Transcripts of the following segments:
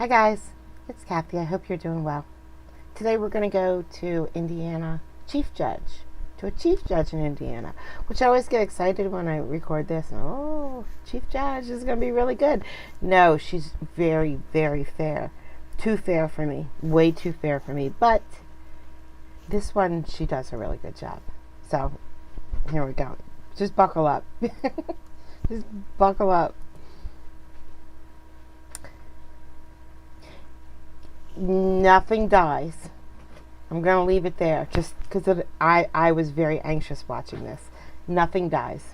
Hi guys, it's Kathy. I hope you're doing well. Today we're going to go to Indiana to a chief judge in Indiana, which I always get excited when I record this. Oh, chief judge is going to be really good. No, she's very, very fair. Too fair for me. Way too fair for me. But this one, she does a really good job. So, here we go. Just buckle up. Just buckle up. Nothing dies. I'm going to leave it there just because I was very anxious watching this. Nothing dies.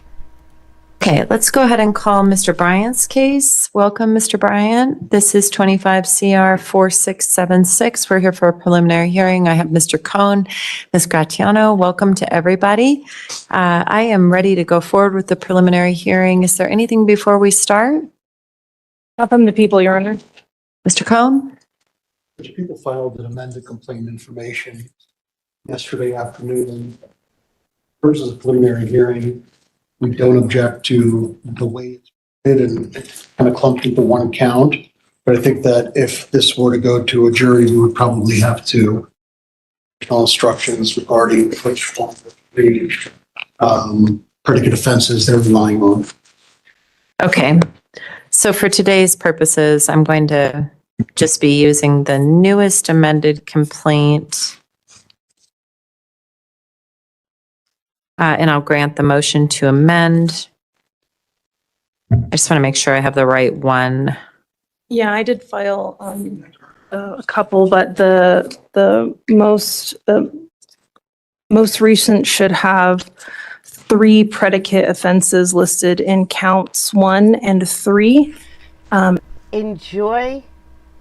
Okay, let's go ahead and call Mr. Bryant's case. Welcome, Mr. Bryant. This is 25 CR 4676. We're here for a preliminary hearing. I have Mr. Cohn, Ms. Gratiano. Welcome to everybody. I am ready to go forward with the preliminary hearing. Is there anything before we start? Welcome to people, Your Honor. Mr. Cohn? Which people filed an amended complaint information yesterday afternoon. First is a preliminary hearing. We don't object to the way it's did and kind of clumped into one count. But I think that if this were to go to a jury, we would probably have to instructions regarding which one of the predicate offenses they're relying on. Okay, so for today's purposes, I'm going to just be using the newest amended complaint. And I'll grant the motion to amend. I just want to make sure I have the right one. Yeah, I did file a couple, but the most recent should have 3 predicate offenses listed in counts 1 and 3. Enjoy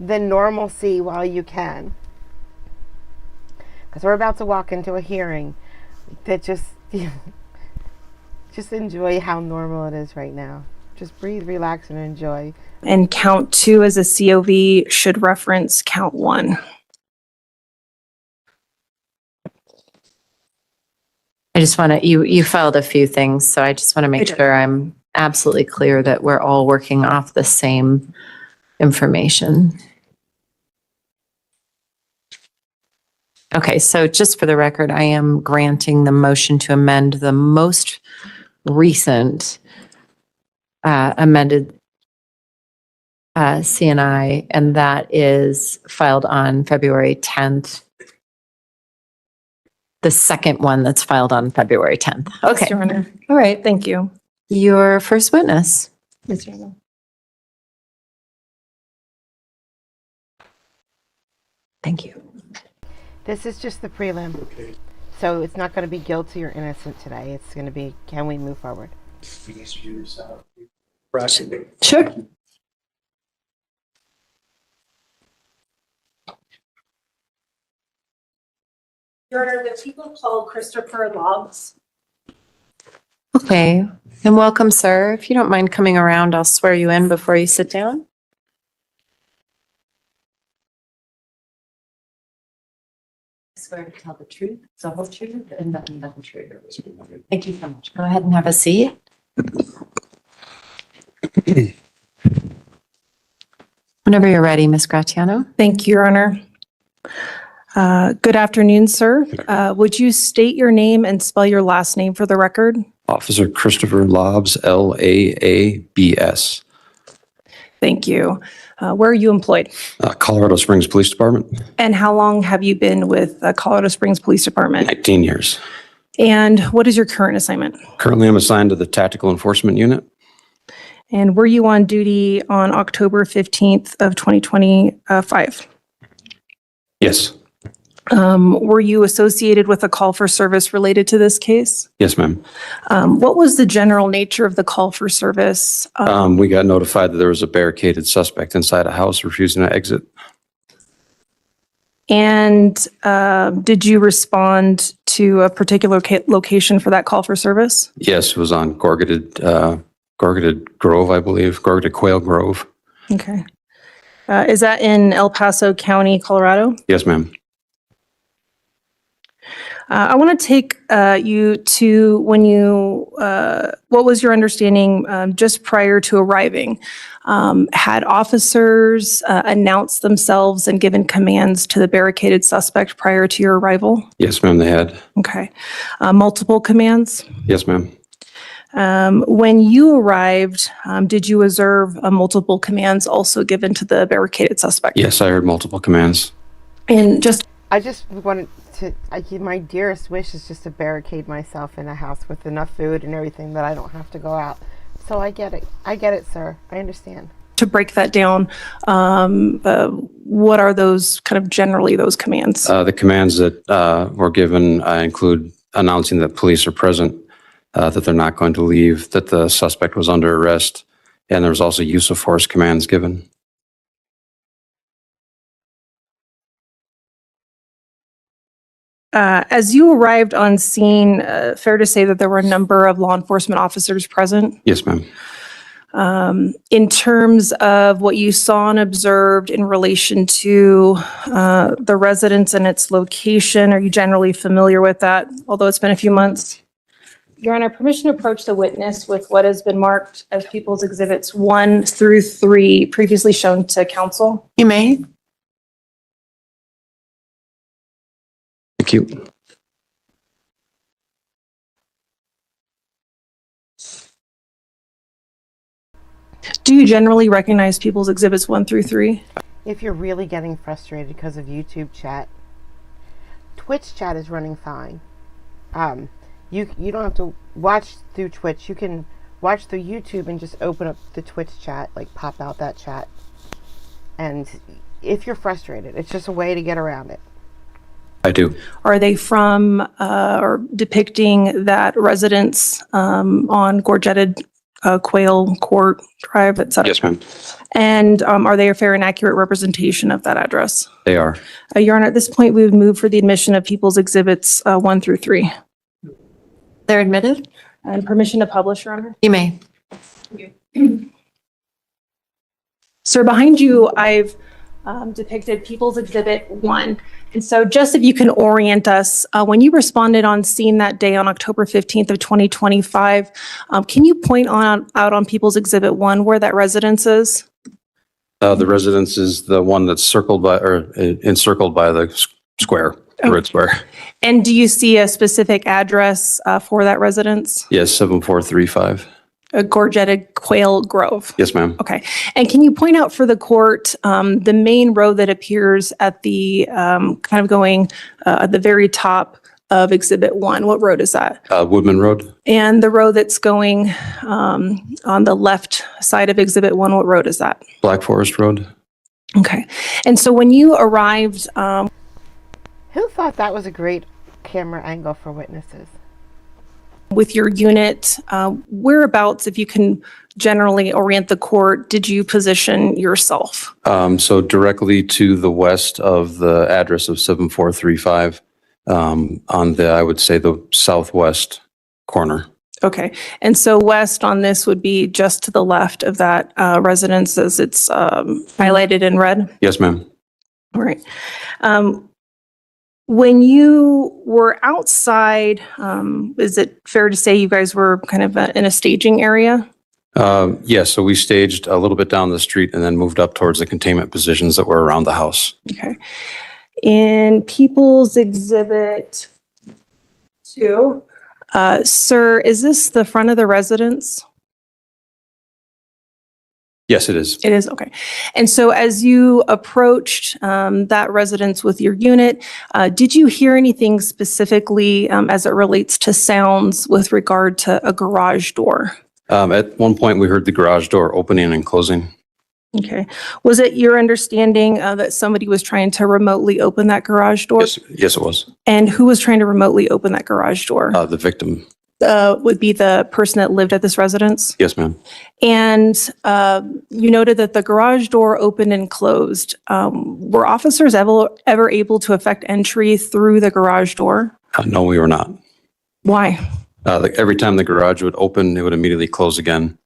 the normalcy while you can, because we're about to walk into a hearing that just enjoy how normal it is right now. Just breathe, relax, and enjoy. And count 2 as a COV should reference count 1. I just want to, you filed a few things, so I just want to make sure I'm absolutely clear that we're all working off the same information. Okay, so just for the record, I am granting the motion to amend the most recent amended CNI, and that is filed on February 10th. The second one that's filed on February 10th. Okay. Yes, Your Honor. All right. Thank you. Your first witness. Yes, Your Honor. Thank you. This is just the prelim. Okay. So it's not going to be guilty or innocent today. It's going to be, can we move forward? Sure. Your Honor, the people called Christopher Lobbs. Okay. And welcome, sir. If you don't mind coming around, I'll swear you in before you sit down. I swear to tell the truth, the whole truth, and nothing but the truth. Thank you so much. Go ahead and have a seat. Whenever you're ready, Ms. Gratiano. Thank you, Your Honor. Good afternoon, sir. Would you state your name and spell your last name for the record? Officer Christopher Lobbs, Laabs. Thank you. Where are you employed? Colorado Springs Police Department, And how long have you been with Colorado Springs Police Department? 19 years. And what is your current assignment? Currently, I'm assigned to the Tactical Enforcement Unit. And were you on duty on October 15th of 2025? Yes. Were you associated with a call for service related to this case? Yes, ma'am. What was the general nature of the call for service? We got notified that there was a barricaded suspect inside a house refusing to exit. And did you respond to a particular location for that call for service? Yes, it was on Barricaded Grove, I believe, Barricaded Quail Grove. Okay. Is that in El Paso County, Colorado? Yes, ma'am. I want to take you to when you, what was your understanding just prior to arriving? Had officers announced themselves and given commands to the barricaded suspect prior to your arrival? Yes, ma'am, they had. Okay. Multiple commands? Yes, ma'am. When you arrived, did you observe multiple commands also given to the barricaded suspect? Yes, I heard multiple commands. And just I just wanted to, my dearest wish is just to barricade myself in a house with enough food and everything that I don't have to go out. So I get it. I get it, sir. I understand. to break that down, what are those kind of generally those commands? The commands that were given include announcing that police are present, that they're not going to leave, that the suspect was under arrest, and there was also use of force commands given. As you arrived on scene, fair to say that there were a number of law enforcement officers present? Yes, ma'am. In terms of what you saw and observed in relation to the residence and its location, are you generally familiar with that, although it's been a few months? Your Honor, permission to approach the witness with what has been marked as People's Exhibits 1 through 3 previously shown to counsel. You may. Thank you. Do you generally recognize People's Exhibits 1 through 3? If you're really getting frustrated because of YouTube chat, Twitch chat is running fine. You don't have to watch through Twitch. You can watch through YouTube and just open up the Twitch chat, like pop out that chat. And if you're frustrated, it's just a way to get around it. I do. Are they from or depicting that residence on Gorgetted Quail Court Drive, et cetera? Yes, ma'am. And are they a fair and accurate representation of that address? They are. Your Honor, at this point, we would move for the admission of People's Exhibits 1 through 3. They're admitted? And permission to publish, Your Honor? You may. Sir, behind you, I've depicted People's Exhibit 1. And so just if you can orient us, when you responded on scene that day on October 15th of 2025, can you point out on People's Exhibit 1 where that residence is? The residence is the one that's circled by, or encircled by the square, the red square. And do you see a specific address for that residence? Yes, 7435. Gorgetted Quail Grove. Yes, ma'am. Okay. And can you point out for the court the main road that appears at the kind of going at the very top of Exhibit 1? What road is that? Woodman Road. And the road that's going on the left side of Exhibit 1, what road is that? Black Forest Road. Okay. And so when you arrived, Who thought that was a great camera angle for witnesses? with your unit, whereabouts, if you can generally orient the court, did you position yourself? So directly to the west of the address of 7435, on the, I would say, the southwest corner. Okay. And so west on this would be just to the left of that residence as it's highlighted in red? Yes, ma'am. All right. When you were outside, is it fair to say you guys were kind of in a staging area? Yes, so we staged a little bit down the street and then moved up towards the containment positions that were around the house. Okay. In People's Exhibit 2, sir, is this the front of the residence? Yes, it is. It is, okay. And so as you approached that residence with your unit, did you hear anything specifically as it relates to sounds with regard to a garage door? At one point, we heard the garage door opening and closing. Okay. Was it your understanding that somebody was trying to remotely open that garage door? Yes, it was. And who was trying to remotely open that garage door? The victim. Would be the person that lived at this residence? Yes, ma'am. And you noted that the garage door opened and closed. Were officers ever able to effect entry through the garage door? No, we were not. Why? Every time the garage would open, it would immediately close again,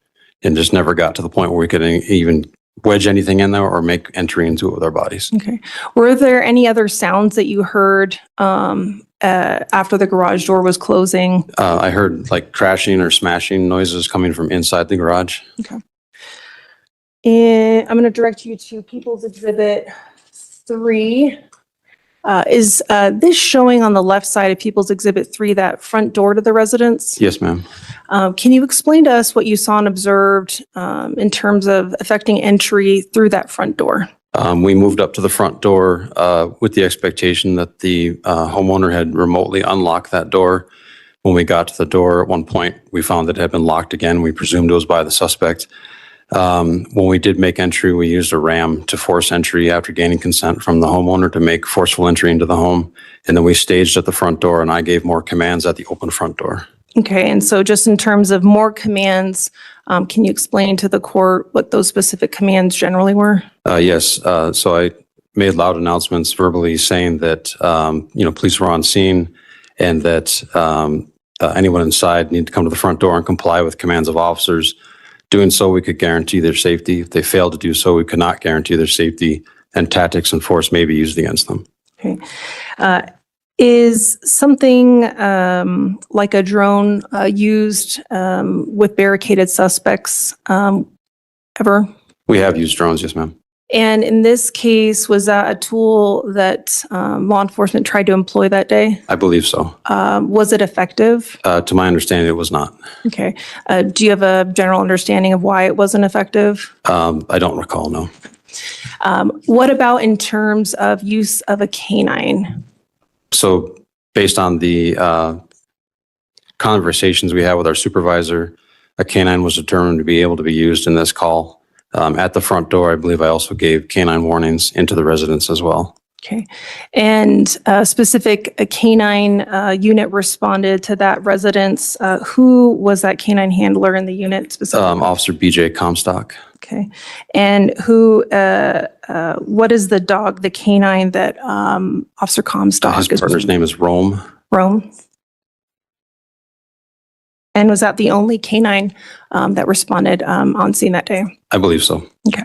and just never got to the point where we could even wedge anything in there or make entry into it with our bodies. Okay. Were there any other sounds that you heard after the garage door was closing? I heard like crashing or smashing noises coming from inside the garage. Okay. And I'm going to direct you to People's Exhibit 3. Is this showing on the left side of People's Exhibit 3, that front door to the residence? Yes, ma'am. Can you explain to us what you saw and observed in terms of affecting entry through that front door? We moved up to the front door with the expectation that the homeowner had remotely unlocked that door. When we got to the door, at one point, we found that it had been locked again. We presumed it was by the suspect. When we did make entry, we used a ram to force entry after gaining consent from the homeowner to make forceful entry into the home. And then we staged at the front door, and I gave more commands at the open front door. Okay, and so just in terms of more commands, can you explain to the court what those specific commands generally were? Yes. So I made loud announcements verbally saying that, police were on scene and that anyone inside needed to come to the front door and comply with commands of officers. Doing so, we could guarantee their safety. If they failed to do so, we could not guarantee their safety, and tactics and force may be used against them. Okay. Is something like a drone used with barricaded suspects ever? We have used drones, yes, ma'am. And in this case, was that a tool that law enforcement tried to employ that day? I believe so. Was it effective? To my understanding, it was not. Okay. Do you have a general understanding of why it wasn't effective? I don't recall, no. What about in terms of use of a canine? So based on the conversations we had with our supervisor, a canine was determined to be able to be used in this call. At the front door, I believe I also gave canine warnings into the residence as well. Okay. And a canine unit responded to that residence. Who was that canine handler in the unit specifically? Officer BJ Comstock. Okay. And what is the dog, the canine that Officer Comstock His partner's name is Rome. Rome? And was that the only canine that responded on scene that day? I believe so. Okay.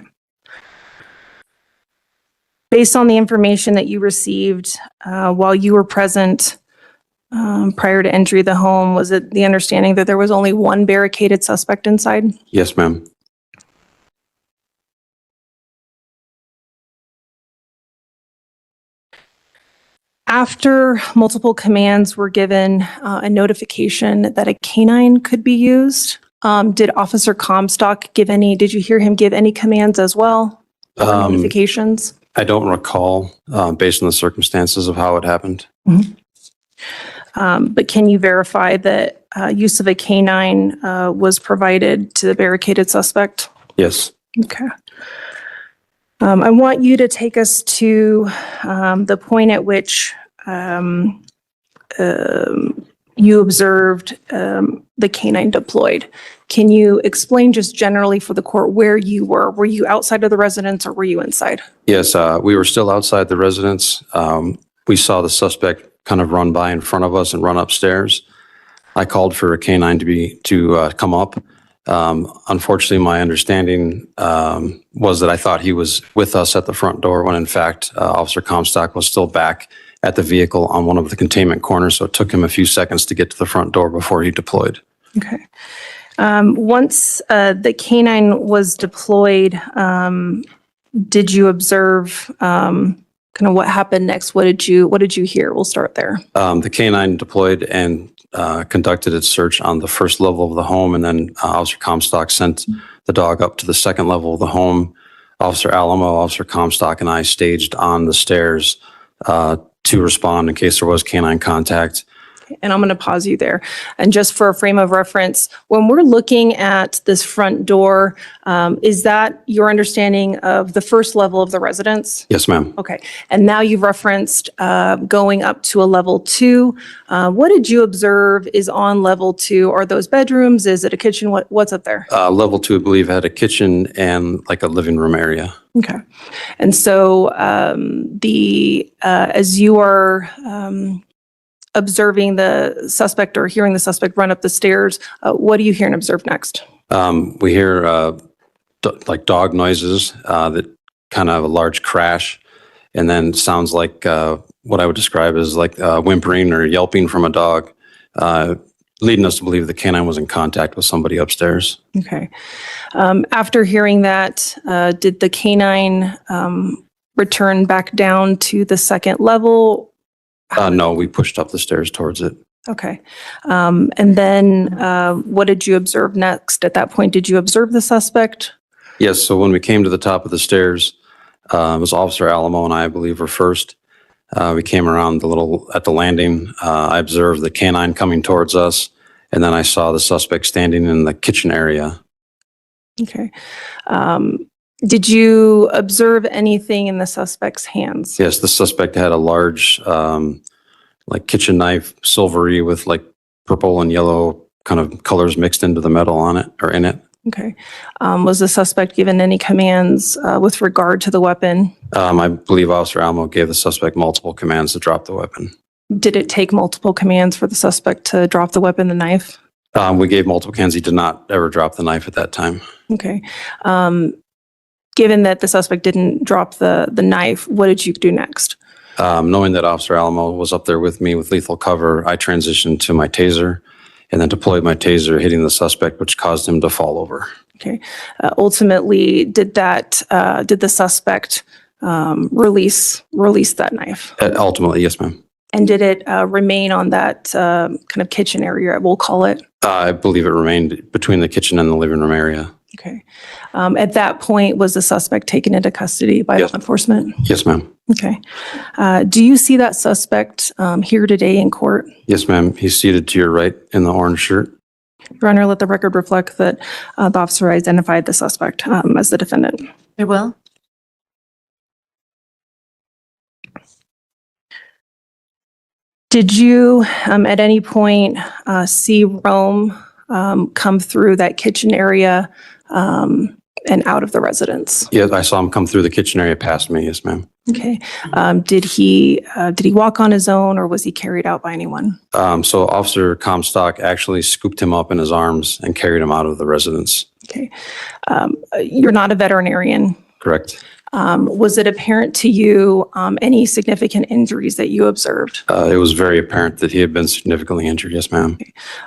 Based on the information that you received while you were present prior to entry of the home, was it the understanding that there was only one barricaded suspect inside? Yes, ma'am. After multiple commands were given, a notification that a canine could be used, did Officer Comstock did you hear him give any commands as well? Or notifications? I don't recall based on the circumstances of how it happened. But can you verify that use of a canine was provided to the barricaded suspect? Yes. Okay. I want you to take us to the point at which you observed the canine deployed. Can you explain just generally for the court where you were? Were you outside of the residence or were you inside? Yes, we were still outside the residence. We saw the suspect kind of run by in front of us and run upstairs. I called for a canine to come up. Unfortunately, my understanding was that I thought he was with us at the front door when in fact Officer Comstock was still back at the vehicle on one of the containment corners. So it took him a few seconds to get to the front door before he deployed. Okay. Once the canine was deployed, did you observe kind of what happened next? What did you hear? We'll start there. The canine deployed and conducted its search on the first level of the home, and then Officer Comstock sent the dog up to the second level of the home. Officer Alamo, Officer Comstock, and I staged on the stairs to respond in case there was canine contact. And I'm going to pause you there. And just for a frame of reference, when we're looking at this front door, is that your understanding of the first level of the residence? Yes, ma'am. Okay. And now you've referenced going up to a level 2. What did you observe is on level 2? Are those bedrooms? Is it a kitchen? What's up there? Level 2, I believe, had a kitchen and like a living room area. Okay. And so as you are observing the suspect or hearing the suspect run up the stairs, what do you hear and observe next? We hear like dog noises, that kind of have a large crash, and then sounds like what I would describe as like whimpering or yelping from a dog, leading us to believe the canine was in contact with somebody upstairs. Okay. After hearing that, did the canine return back down to the second level? No, we pushed up the stairs towards it. Okay. And then what did you observe next? At that point, did you observe the suspect? Yes, so when we came to the top of the stairs, it was Officer Alamo and I believe were first. We came around at the landing. I observed the canine coming towards us, and then I saw the suspect standing in the kitchen area. Okay. Did you observe anything in the suspect's hands? Yes, the suspect had a large, like kitchen knife, silvery with like purple and yellow kind of colors mixed into the metal on it or in it. Okay. Was the suspect given any commands with regard to the weapon? I believe Officer Alamo gave the suspect multiple commands to drop the weapon. Did it take multiple commands for the suspect to drop the weapon, the knife? We gave multiple commands. He did not ever drop the knife at that time. Okay. Given that the suspect didn't drop the knife, what did you do next? Knowing that Officer Alamo was up there with me with lethal cover, I transitioned to my taser and then deployed my taser, hitting the suspect, which caused him to fall over. Okay. Ultimately, did the suspect release that knife? Ultimately, yes, ma'am. And did it remain on that kind of kitchen area, we'll call it? I believe it remained between the kitchen and the living room area. Okay. At that point, was the suspect taken into custody by law enforcement? Yes, ma'am. Okay. Do you see that suspect here today in court? Yes, ma'am. He's seated to your right in the orange shirt. Your Honor, let the record reflect that the officer identified the suspect as the defendant. I will. Did you at any point see Rome come through that kitchen area and out of the residence? Yes, I saw him come through the kitchen area past me. Yes, ma'am. Okay. Did he walk on his own or was he carried out by anyone? So Officer Comstock actually scooped him up in his arms and carried him out of the residence. Okay. You're not a veterinarian. Correct. Was it apparent to you any significant injuries that you observed? It was very apparent that he had been significantly injured. Yes, ma'am.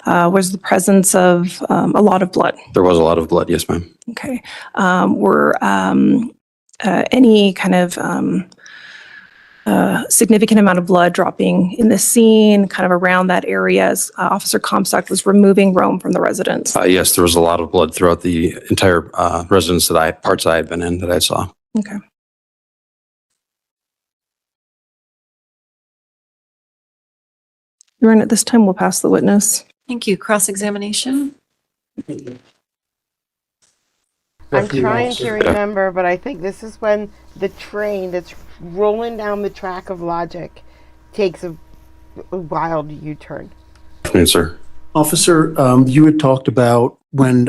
Was the presence of a lot of blood? There was a lot of blood. Yes, ma'am. Okay. Were any kind of significant amount of blood dropping in the scene, kind of around that area as Officer Comstock was removing Rome from the residence? Yes, there was a lot of blood throughout the entire residence parts I had been in that I saw. Okay. Your Honor, at this time, we'll pass the witness. Thank you. Cross-examination? I'm trying to remember, but I think this is when the train that's rolling down the track of logic takes a wild U-turn. Good afternoon, sir. Officer, you had talked about when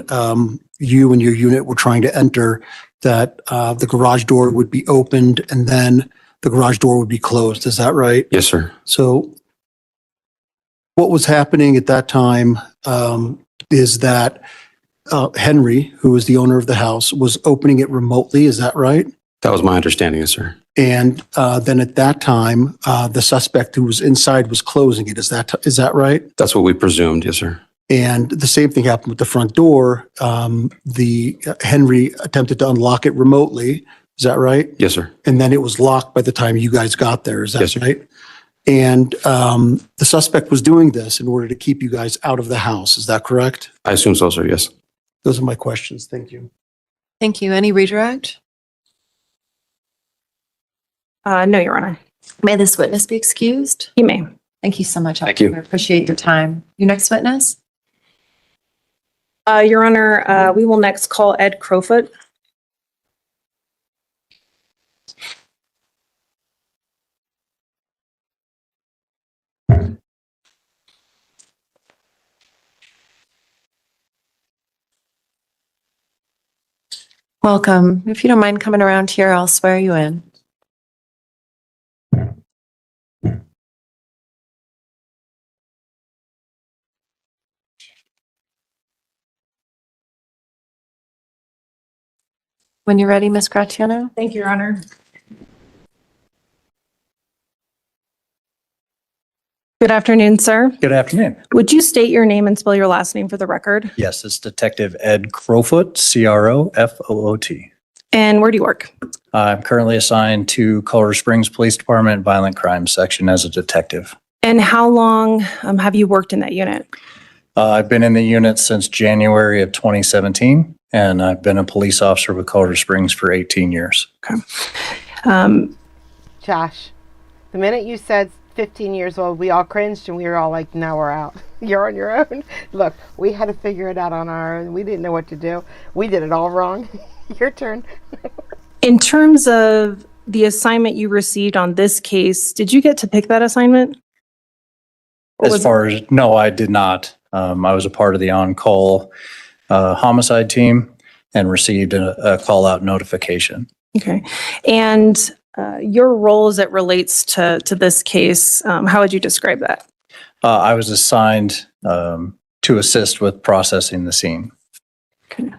you and your unit were trying to enter that the garage door would be opened and then the garage door would be closed. Is that right? Yes, sir. So what was happening at that time is that Henry, who was the owner of the house, was opening it remotely. Is that right? That was my understanding, yes, sir. And then at that time, the suspect who was inside was closing it. Is that right? That's what we presumed, yes, sir. And the same thing happened with the front door. The Henry attempted to unlock it remotely. Is that right? Yes, sir. And then it was locked by the time you guys got there. Is that Yes, sir. right? And the suspect was doing this in order to keep you guys out of the house. Is that correct? I assume so, sir, yes. Those are my questions. Thank you. Thank you. Any redirect? No, Your Honor. May this witness be excused? You may. Thank you so much. Thank you. I appreciate your time. Your next witness? Your Honor, we will next call Ed Crowfoot. Welcome. If you don't mind coming around here, I'll swear you in. When you're ready, Ms. Graziano. Thank you, Your Honor. Good afternoon, sir. Good afternoon. Would you state your name and spell your last name for the record? Yes, it's Detective Ed Crowfoot, Crofoot. And where do you work? I'm currently assigned to Colorado Springs Police Department Violent Crimes Section as a detective. And how long have you worked in that unit? I've been in the unit since January of 2017, and I've been a police officer with Colorado Springs for 18 years. Josh, the minute you said 15 years old, we all cringed and we were all like, now we're out. You're on your own. Look, we had to figure it out on our own. We didn't know what to do. We did it all wrong. Your turn. In terms of the assignment you received on this case, did you get to pick that assignment? Or was As far as, no, I did not. I was a part of the on-call homicide team and received a call-out notification. Okay. And your role as it relates to this case, how would you describe that? I was assigned to assist with processing the scene. Okay.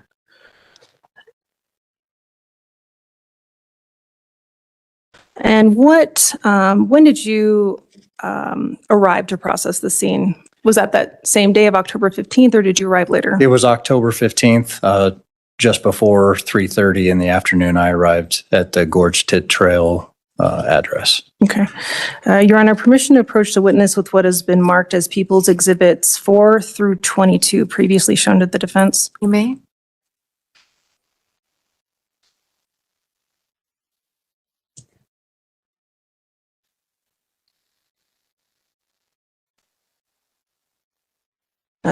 And when did you arrive to process the scene? Was that same day of October 15th, or did you arrive later? It was October 15th, just before 3:30 in the afternoon. I arrived at the Gorge Tit Trail address. Okay. Your Honor, permission to approach the witness with what has been marked as People's Exhibits 4 through 22 previously shown to the defense. You may.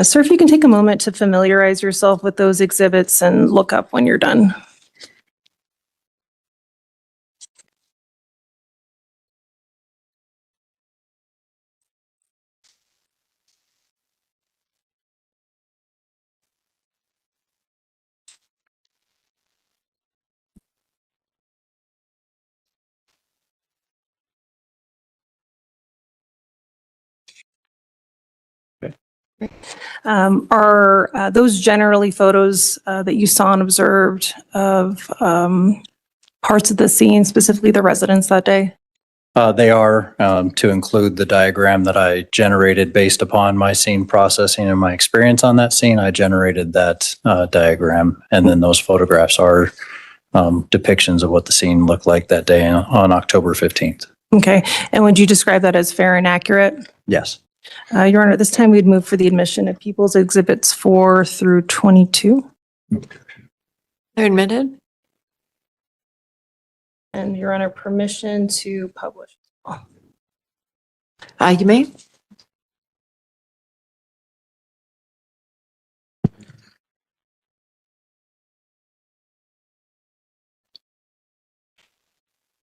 Sir, if you can take a moment to familiarize yourself with those exhibits and look up when you're done. Are those generally photos that you saw and observed of parts of the scene, specifically the residents that day? They are to include the diagram that I generated based upon my scene processing and my experience on that scene. I generated that diagram, and then those photographs are depictions of what the scene looked like that day on October 15th. Okay. And would you describe that as fair and accurate? Yes. Your Honor, at this time we'd move for the admission of People's Exhibits 4 through 22. They're admitted. And Your Honor, permission to publish. You may.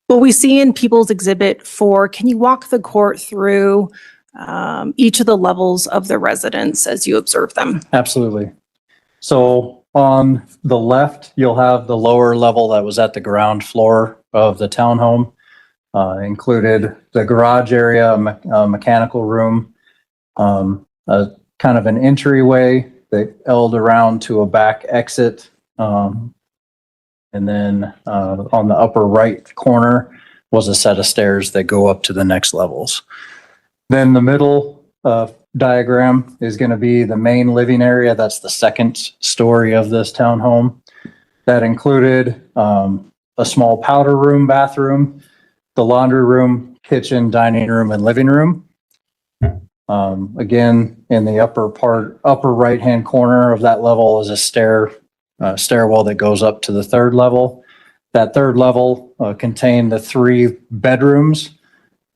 What we see in People's Exhibit 4, can you walk the court through each of the levels of the residence as you observe them? Absolutely. So on the left, you'll have the lower level that was at the ground floor of the townhome. Included the garage area, a mechanical room, a kind of an entryway that held around to a back exit. And then on the upper right corner was a set of stairs that go up to the next levels. Then the middle diagram is going to be the main living area. That's the second story of this townhome. That included a small powder room, bathroom, the laundry room, kitchen, dining room, and living room. Again, in the upper right-hand corner of that level is a stairwell that goes up to the third level. That third level contained the 3 bedrooms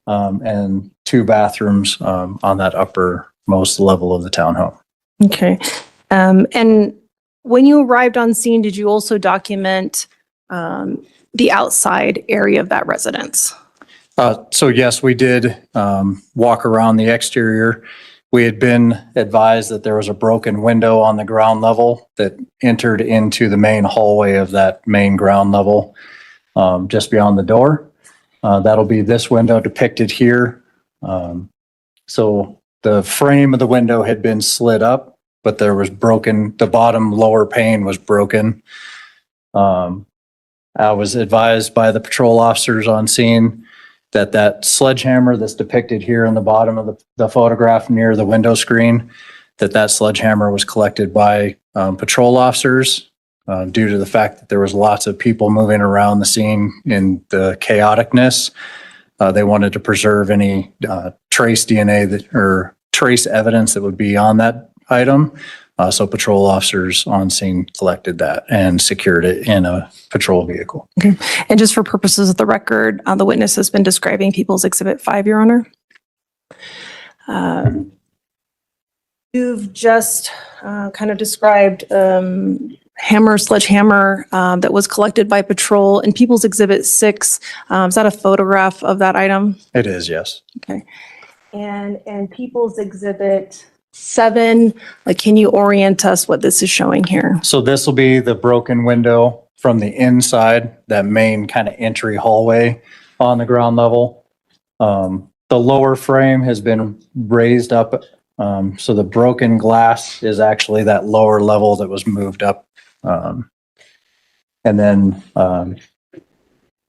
and 2 bathrooms on that uppermost level of the townhome. Okay. And when you arrived on scene, did you also document the outside area of that residence? So yes, we did walk around the exterior. We had been advised that there was a broken window on the ground level that entered into the main hallway of that main ground level just beyond the door. That'll be this window depicted here. So the frame of the window had been slid up, but there was the bottom lower pane was broken. I was advised by the patrol officers on scene that that sledgehammer that's depicted here in the bottom of the photograph near the window screen, that sledgehammer was collected by patrol officers due to the fact that there was lots of people moving around the scene in the chaoticness. They wanted to preserve any trace DNA or trace evidence that would be on that item. So patrol officers on scene collected that and secured it in a patrol vehicle. Okay. And just for purposes of the record, the witness has been describing People's Exhibit 5, Your Honor. You've just kind of described sledgehammer that was collected by patrol. In People's Exhibit 6, is that a photograph of that item? It is, yes. Okay. And People's Exhibit 7, like, can you orient us what this is showing here? So this will be the broken window from the inside, that main kind of entry hallway on the ground level. The lower frame has been raised up. So the broken glass is actually that lower level that was moved up. And then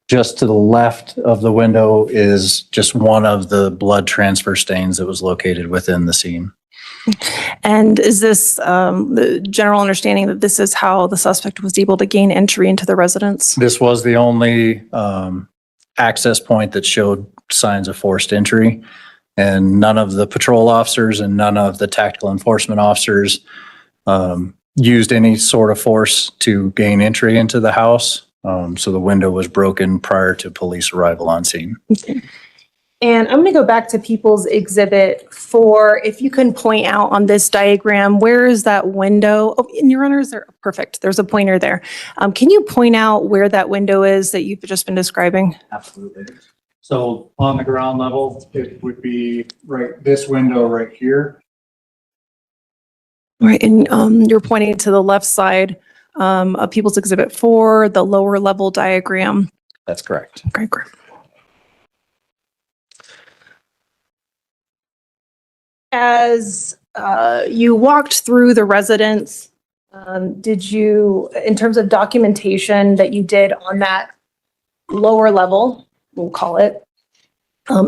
just to the left of the window is just one of the blood transfer stains that was located within the scene. And is this the general understanding that this is how the suspect was able to gain entry into the residence? This was the only access point that showed signs of forced entry, and none of the patrol officers and none of the tactical enforcement officers used any sort of force to gain entry into the house. So the window was broken prior to police arrival on scene. Okay. And I'm going to go back to People's Exhibit 4. If you can point out on this diagram, where is that window? Oh, and Your Honor, is there? Perfect. There's a pointer there. Can you point out where that window is that you've just been describing? Absolutely. So on the ground level, it would be right, this window right here. Right, and you're pointing to the left side of People's Exhibit 4, the lower level diagram. That's correct. Okay, great. As you walked through the residence, did you, in terms of documentation that you did on that lower level, we'll call it,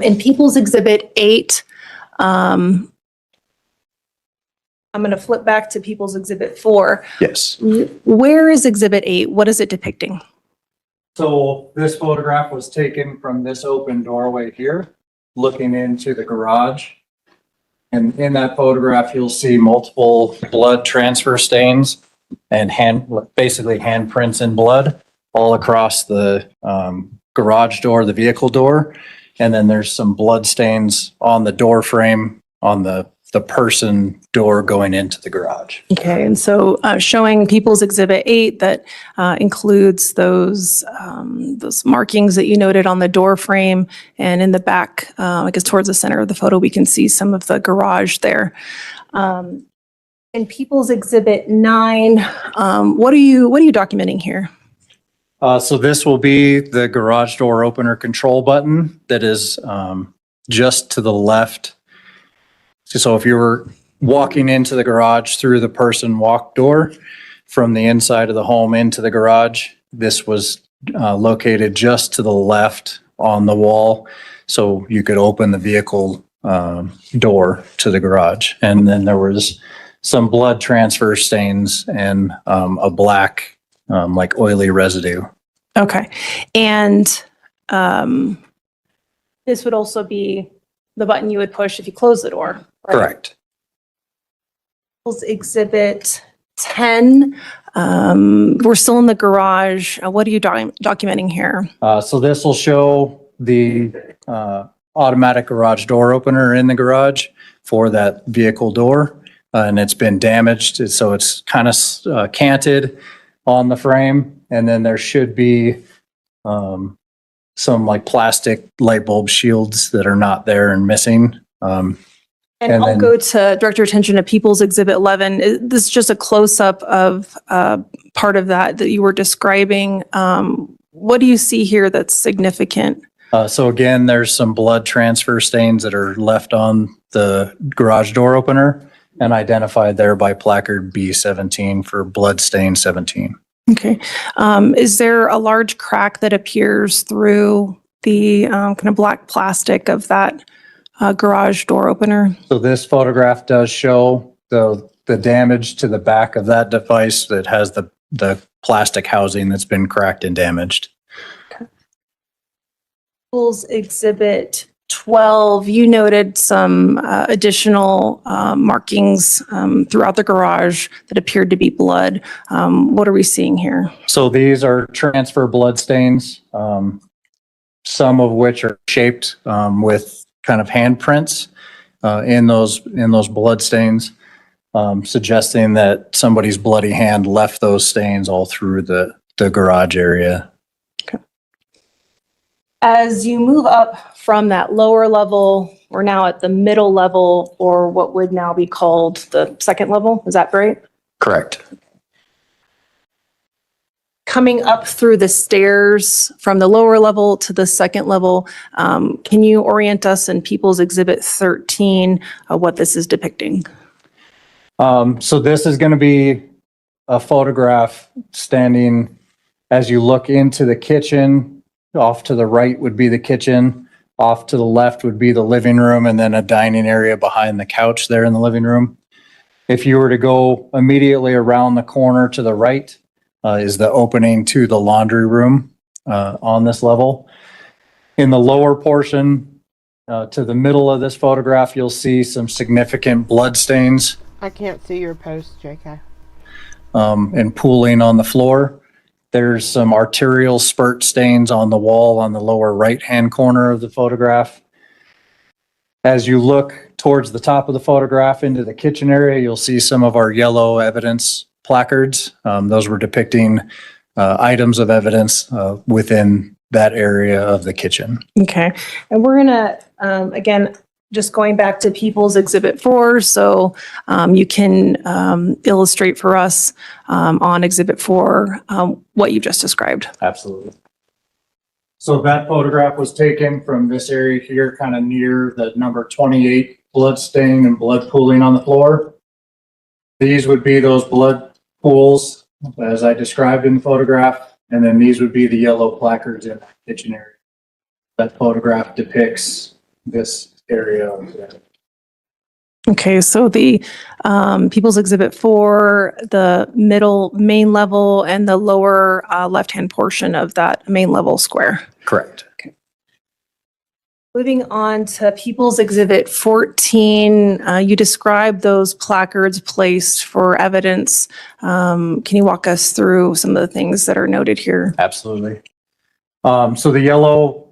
in People's Exhibit 8, I'm going to flip back to People's Exhibit 4. Yes. Where is Exhibit 8? What is it depicting? So this photograph was taken from this open doorway here, looking into the garage. And in that photograph, you'll see multiple blood transfer stains and basically handprints in blood all across the garage door, the vehicle door. And then there's some blood stains on the door frame on the person door going into the garage. Okay, and so showing People's Exhibit 8 that includes those markings that you noted on the door frame, and in the back, I guess towards the center of the photo, we can see some of the garage there. In People's Exhibit 9, what are you documenting here? So this will be the garage door opener control button that is just to the left. So if you were walking into the garage through the person walk door from the inside of the home into the garage, this was located just to the left on the wall. So you could open the vehicle door to the garage. And then there was some blood transfer stains and a black like oily residue. Okay, and this would also be the button you would push if you close the door, right? Correct. Exhibit 10, we're still in the garage. What are you documenting here? So this will show the automatic garage door opener in the garage for that vehicle door. And it's been damaged, so it's kind of canted on the frame. And then there should be some like plastic light bulb shields that are not there and missing. And And I'll then- go to direct your attention to People's Exhibit 11. This is just a close-up of part of that you were describing. What do you see here that's significant? So again, there's some blood transfer stains that are left on the garage door opener and identified there by placard B17 for blood stain 17. Okay. Is there a large crack that appears through the kind of black plastic of that garage door opener? So this photograph does show the damage to the back of that device that has the plastic housing that's been cracked and damaged. People's Exhibit 12, you noted some additional markings throughout the garage that appeared to be blood. What are we seeing here? So these are transfer blood stains, some of which are shaped with kind of handprints in those blood stains, suggesting that somebody's bloody hand left those stains all through the garage area. As you move up from that lower level, we're now at the middle level, or what would now be called the second level. Is that right? Correct. Coming up through the stairs from the lower level to the second level, can you orient us in People's Exhibit 13 what this is depicting? So this is going to be a photograph standing as you look into the kitchen. Off to the right would be the kitchen. Off to the left would be the living room, and then a dining area behind the couch there in the living room. If you were to go immediately around the corner to the right, is the opening to the laundry room on this level. In the lower portion, to the middle of this photograph, you'll see some significant blood stains I can't see your post, JK. and pooling on the floor. There's some arterial spurt stains on the wall on the lower right-hand corner of the photograph. As you look towards the top of the photograph into the kitchen area, you'll see some of our yellow evidence placards. Those were depicting items of evidence within that area of the kitchen. Okay, and we're gonna, again, just going back to People's Exhibit 4, so you can illustrate for us on Exhibit 4 what you just described. Absolutely. So that photograph was taken from this area here, kind of near the number 28 blood stain and blood pooling on the floor. These would be those blood pools as I described in the photograph, and then these would be the yellow placards in the kitchen area. That photograph depicts this area. Okay, so the People's Exhibit 4, the middle main level and the lower left-hand portion of that main level square. Correct. Moving on to People's Exhibit 14, you described those placards placed for evidence. Can you walk us through some of the things that are noted here? Absolutely. So the yellow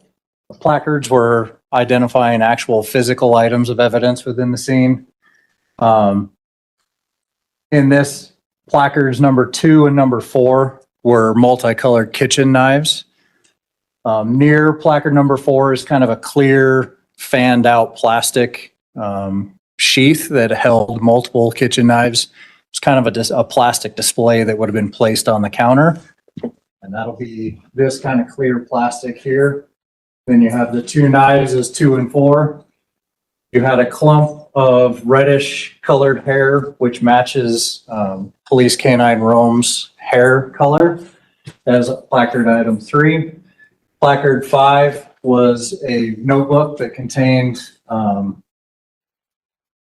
placards were identifying actual physical items of evidence within the scene. In this, placards number 2 and number 4 were multicolored kitchen knives. Near placard number 4 is kind of a clear fanned out plastic sheath that held multiple kitchen knives. It's kind of a plastic display that would have been placed on the counter. And that'll be this kind of clear plastic here. Then you have the 2 knives as 2 and 4. You had a clump of reddish colored hair, which matches Police Canine Rome's hair color as placard item 3. Placard 5 was a notebook that contained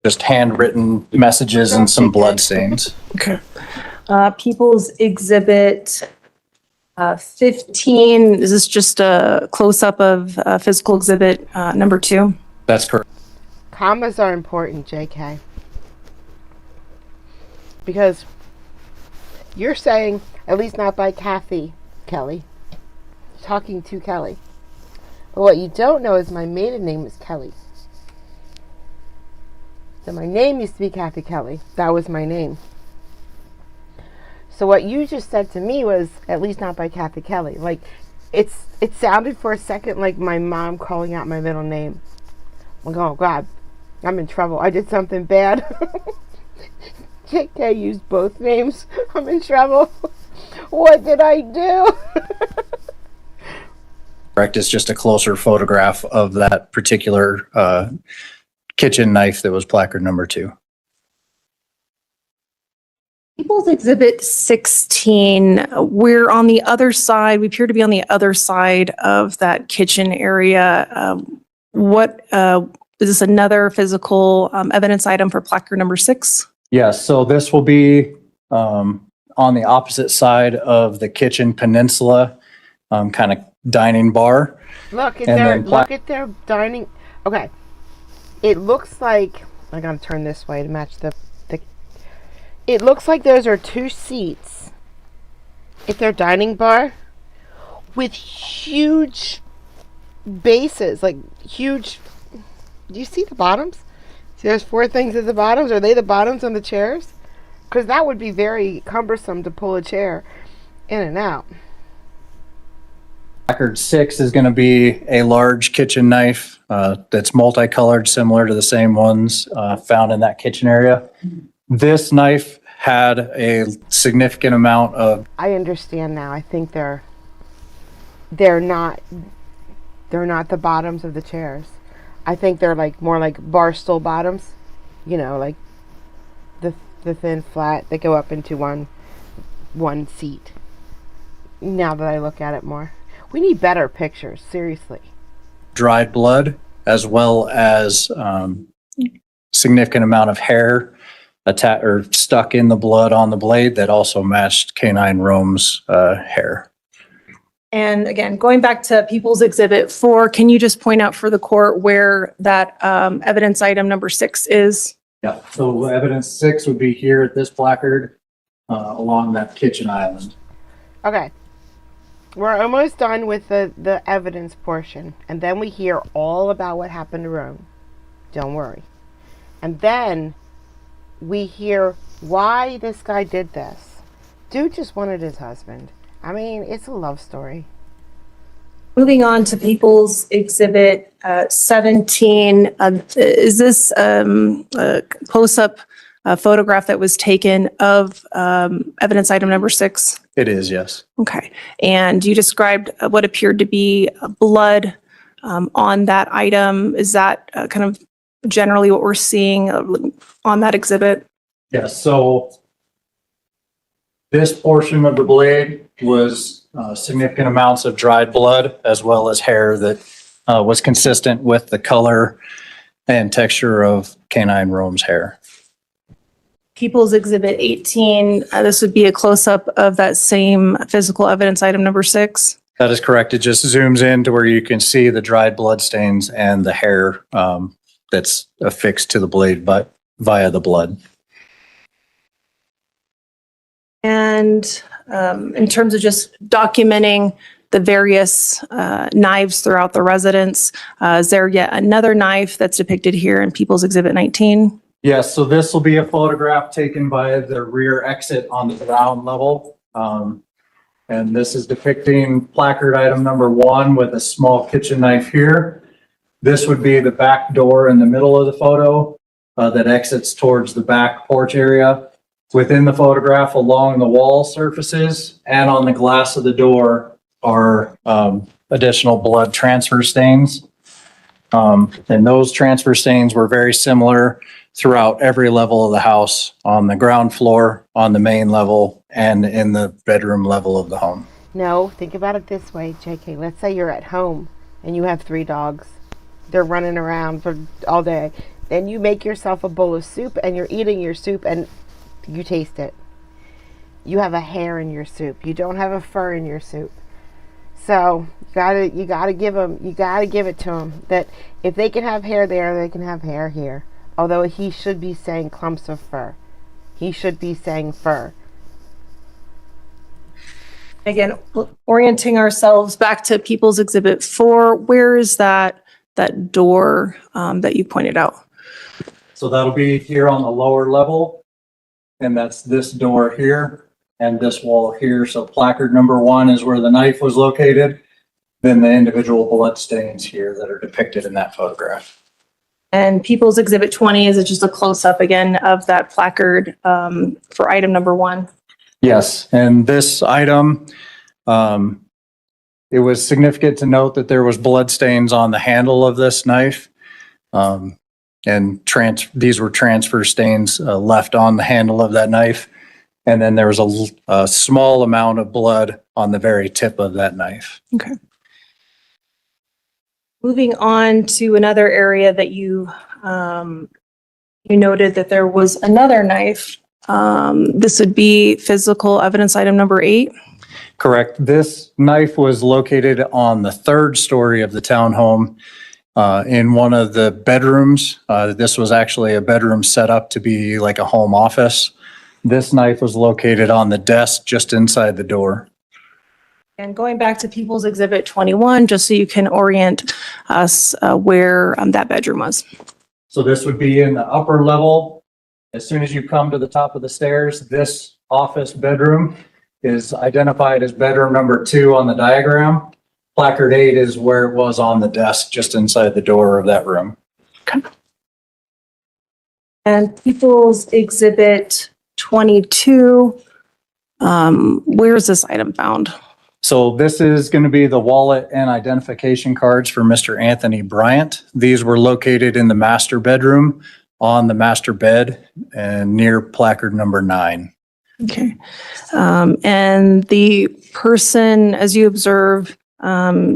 just handwritten messages and some blood stains. Okay. People's Exhibit 15, is this just a close-up of physical exhibit number 2? That's correct. Commas are important, JK. Because you're saying, at least not by Kathy Kelly, talking to Kelly. But what you don't know is my maiden name is Kelly. So my name used to be Kathy Kelly. That was my name. So what you just said to me was, at least not by Kathy Kelly. Like, it sounded for a second like my mom calling out my middle name. I'm like, oh God, I'm in trouble. I did something bad. JK used both names. I'm in trouble. What did I do? Correct. It's just a closer photograph of that particular kitchen knife that was placard number 2. People's Exhibit 16, we're on the other side, we appear to be on the other side of that kitchen area. Is this another physical evidence item for placard number 6? Yes, so this will be on the opposite side of the kitchen peninsula, kind of dining bar. Look at And their then pla- look at their dining. Okay, it looks like I gotta turn this way to match the. It looks like those are 2 seats at their dining bar with huge bases, like huge. Do you see the bottoms? See, there's 4 things at the bottoms. Are they the bottoms on the chairs? Because that would be very cumbersome to pull a chair in and out. Placard 6 is going to be a large kitchen knife that's multicolored, similar to the same ones found in that kitchen area. This knife had a significant amount of. I understand now. I think they're not the bottoms of the chairs. I think they're like more like bar stool bottoms, you know, like the thin flat that go up into one seat. Now that I look at it more, we need better pictures. Seriously. Dried blood, as well as significant amount of hair or stuck in the blood on the blade that also matched Canine Rome's hair. And again, going back to People's Exhibit 4, can you just point out for the court where that evidence item number 6 is? Yeah, so evidence 6 would be here at this placard along that kitchen island. Okay. We're almost done with the evidence portion, and then we hear all about what happened to Rome. Don't worry. And then we hear why this guy did this. Dude just wanted his husband. I mean, it's a love story. Moving on to People's Exhibit 17, is this a close-up photograph that was taken of evidence item number 6? It is, yes. Okay. And you described what appeared to be blood on that item. Is that kind of generally what we're seeing on that exhibit? Yes, so this portion of the blade was significant amounts of dried blood as well as hair that was consistent with the color and texture of Canine Rome's hair. People's Exhibit 18, this would be a close-up of that same physical evidence item number 6. That is correct. It just zooms in to where you can see the dried blood stains and the hair that's affixed to the blade but via the blood. And in terms of just documenting the various knives throughout the residence, is there yet another knife that's depicted here in People's Exhibit 19? Yes, so this will be a photograph taken by the rear exit on the ground level. And this is depicting placard item number 1 with a small kitchen knife here. This would be the back door in the middle of the photo that exits towards the back porch area. Within the photograph, along the wall surfaces and on the glass of the door are additional blood transfer stains. And those transfer stains were very similar throughout every level of the house, on the ground floor, on the main level, and in the bedroom level of the home. No, think about it this way, JK. Let's say you're at home and you have 3 dogs. They're running around for all day. Then you make yourself a bowl of soup and you're eating your soup and you taste it. You have a hair in your soup. You don't have a fur in your soup. So you gotta give it to them that if they can have hair there, they can have hair here. Although he should be saying clumps of fur. He should be saying fur. Again, orienting ourselves back to People's Exhibit 4, where is that door that you pointed out? So that'll be here on the lower level. And that's this door here and this wall here. So placard number 1 is where the knife was located. Then the individual blood stains here that are depicted in that photograph. And People's Exhibit 20, is it just a close-up again of that placard for item number 1? Yes, and this item, it was significant to note that there was blood stains on the handle of this knife. And these were transfer stains left on the handle of that knife. And then there was a small amount of blood on the very tip of that knife. Okay. Moving on to another area that you noted that there was another knife. This would be physical evidence item number 8. Correct. This knife was located on the third story of the townhome in one of the bedrooms. This was actually a bedroom set up to be like a home office. This knife was located on the desk just inside the door. And going back to People's Exhibit 21, just so you can orient us where that bedroom was. So this would be in the upper level. As soon as you come to the top of the stairs, this office bedroom is identified as bedroom number 2 on the diagram. Placard 8 is where it was on the desk just inside the door of that room. Okay. And People's Exhibit 22, where is this item found? So this is going to be the wallet and identification cards for Mr. Anthony Bryant. These were located in the master bedroom on the master bed and near placard number 9. Okay. And the person, as you observe,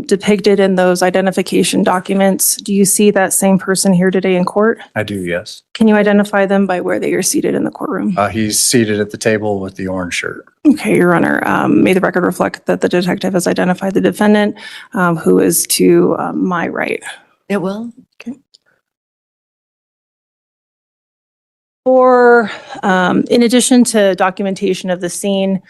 depicted in those identification documents, do you see that same person here today in court? I do, yes. Can you identify them by where they are seated in the courtroom? He's seated at the table with the orange shirt. Okay, Your Honor, may the record reflect that the detective has identified the defendant, who is to my right. It will. Or, in addition to documentation of the scene,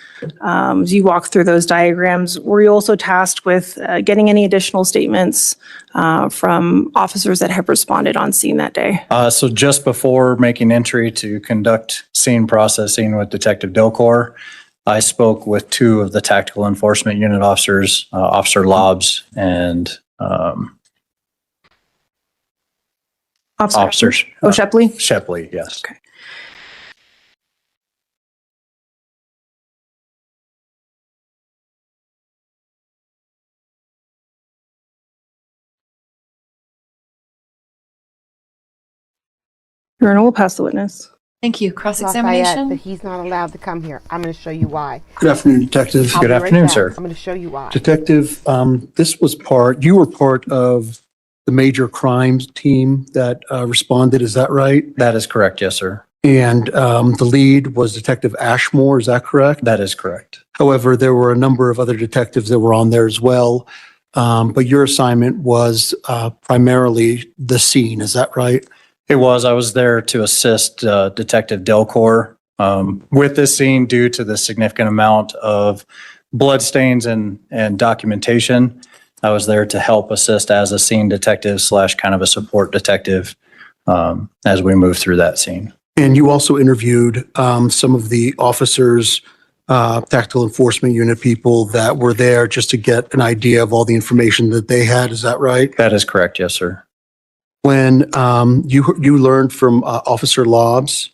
as you walk through those diagrams, were you also tasked with getting any additional statements from officers that have responded on scene that day? So just before making entry to conduct scene processing with Detective Delcor, I spoke with 2 of the tactical enforcement unit officers, Officer Lobbs and officers. Oh, Shepley? Shepley, yes. Okay. Your Honor, we'll pass the witness. Thank you. Lafayette, but Cross-examination? he's not allowed to come here. I'm going to show you why. Good afternoon, Detective. I'll Good be right afternoon, back. sir. I'm going to show you why. Detective, this was you were part of the major crimes team that responded, is that right? That is correct, yes, sir. And the lead was Detective Ashmore, is that correct? That is correct. However, there were a number of other detectives that were on there as well. But your assignment was primarily the scene, is that right? It was. I was there to assist Detective Delcor with this scene due to the significant amount of bloodstains and documentation. I was there to help assist as a scene detective / kind of a support detective as we move through that scene. And you also interviewed some of the officers, tactical enforcement unit people that were there just to get an idea of all the information that they had, is that right? That is correct, yes, sir. When you learned from Officer Lobbs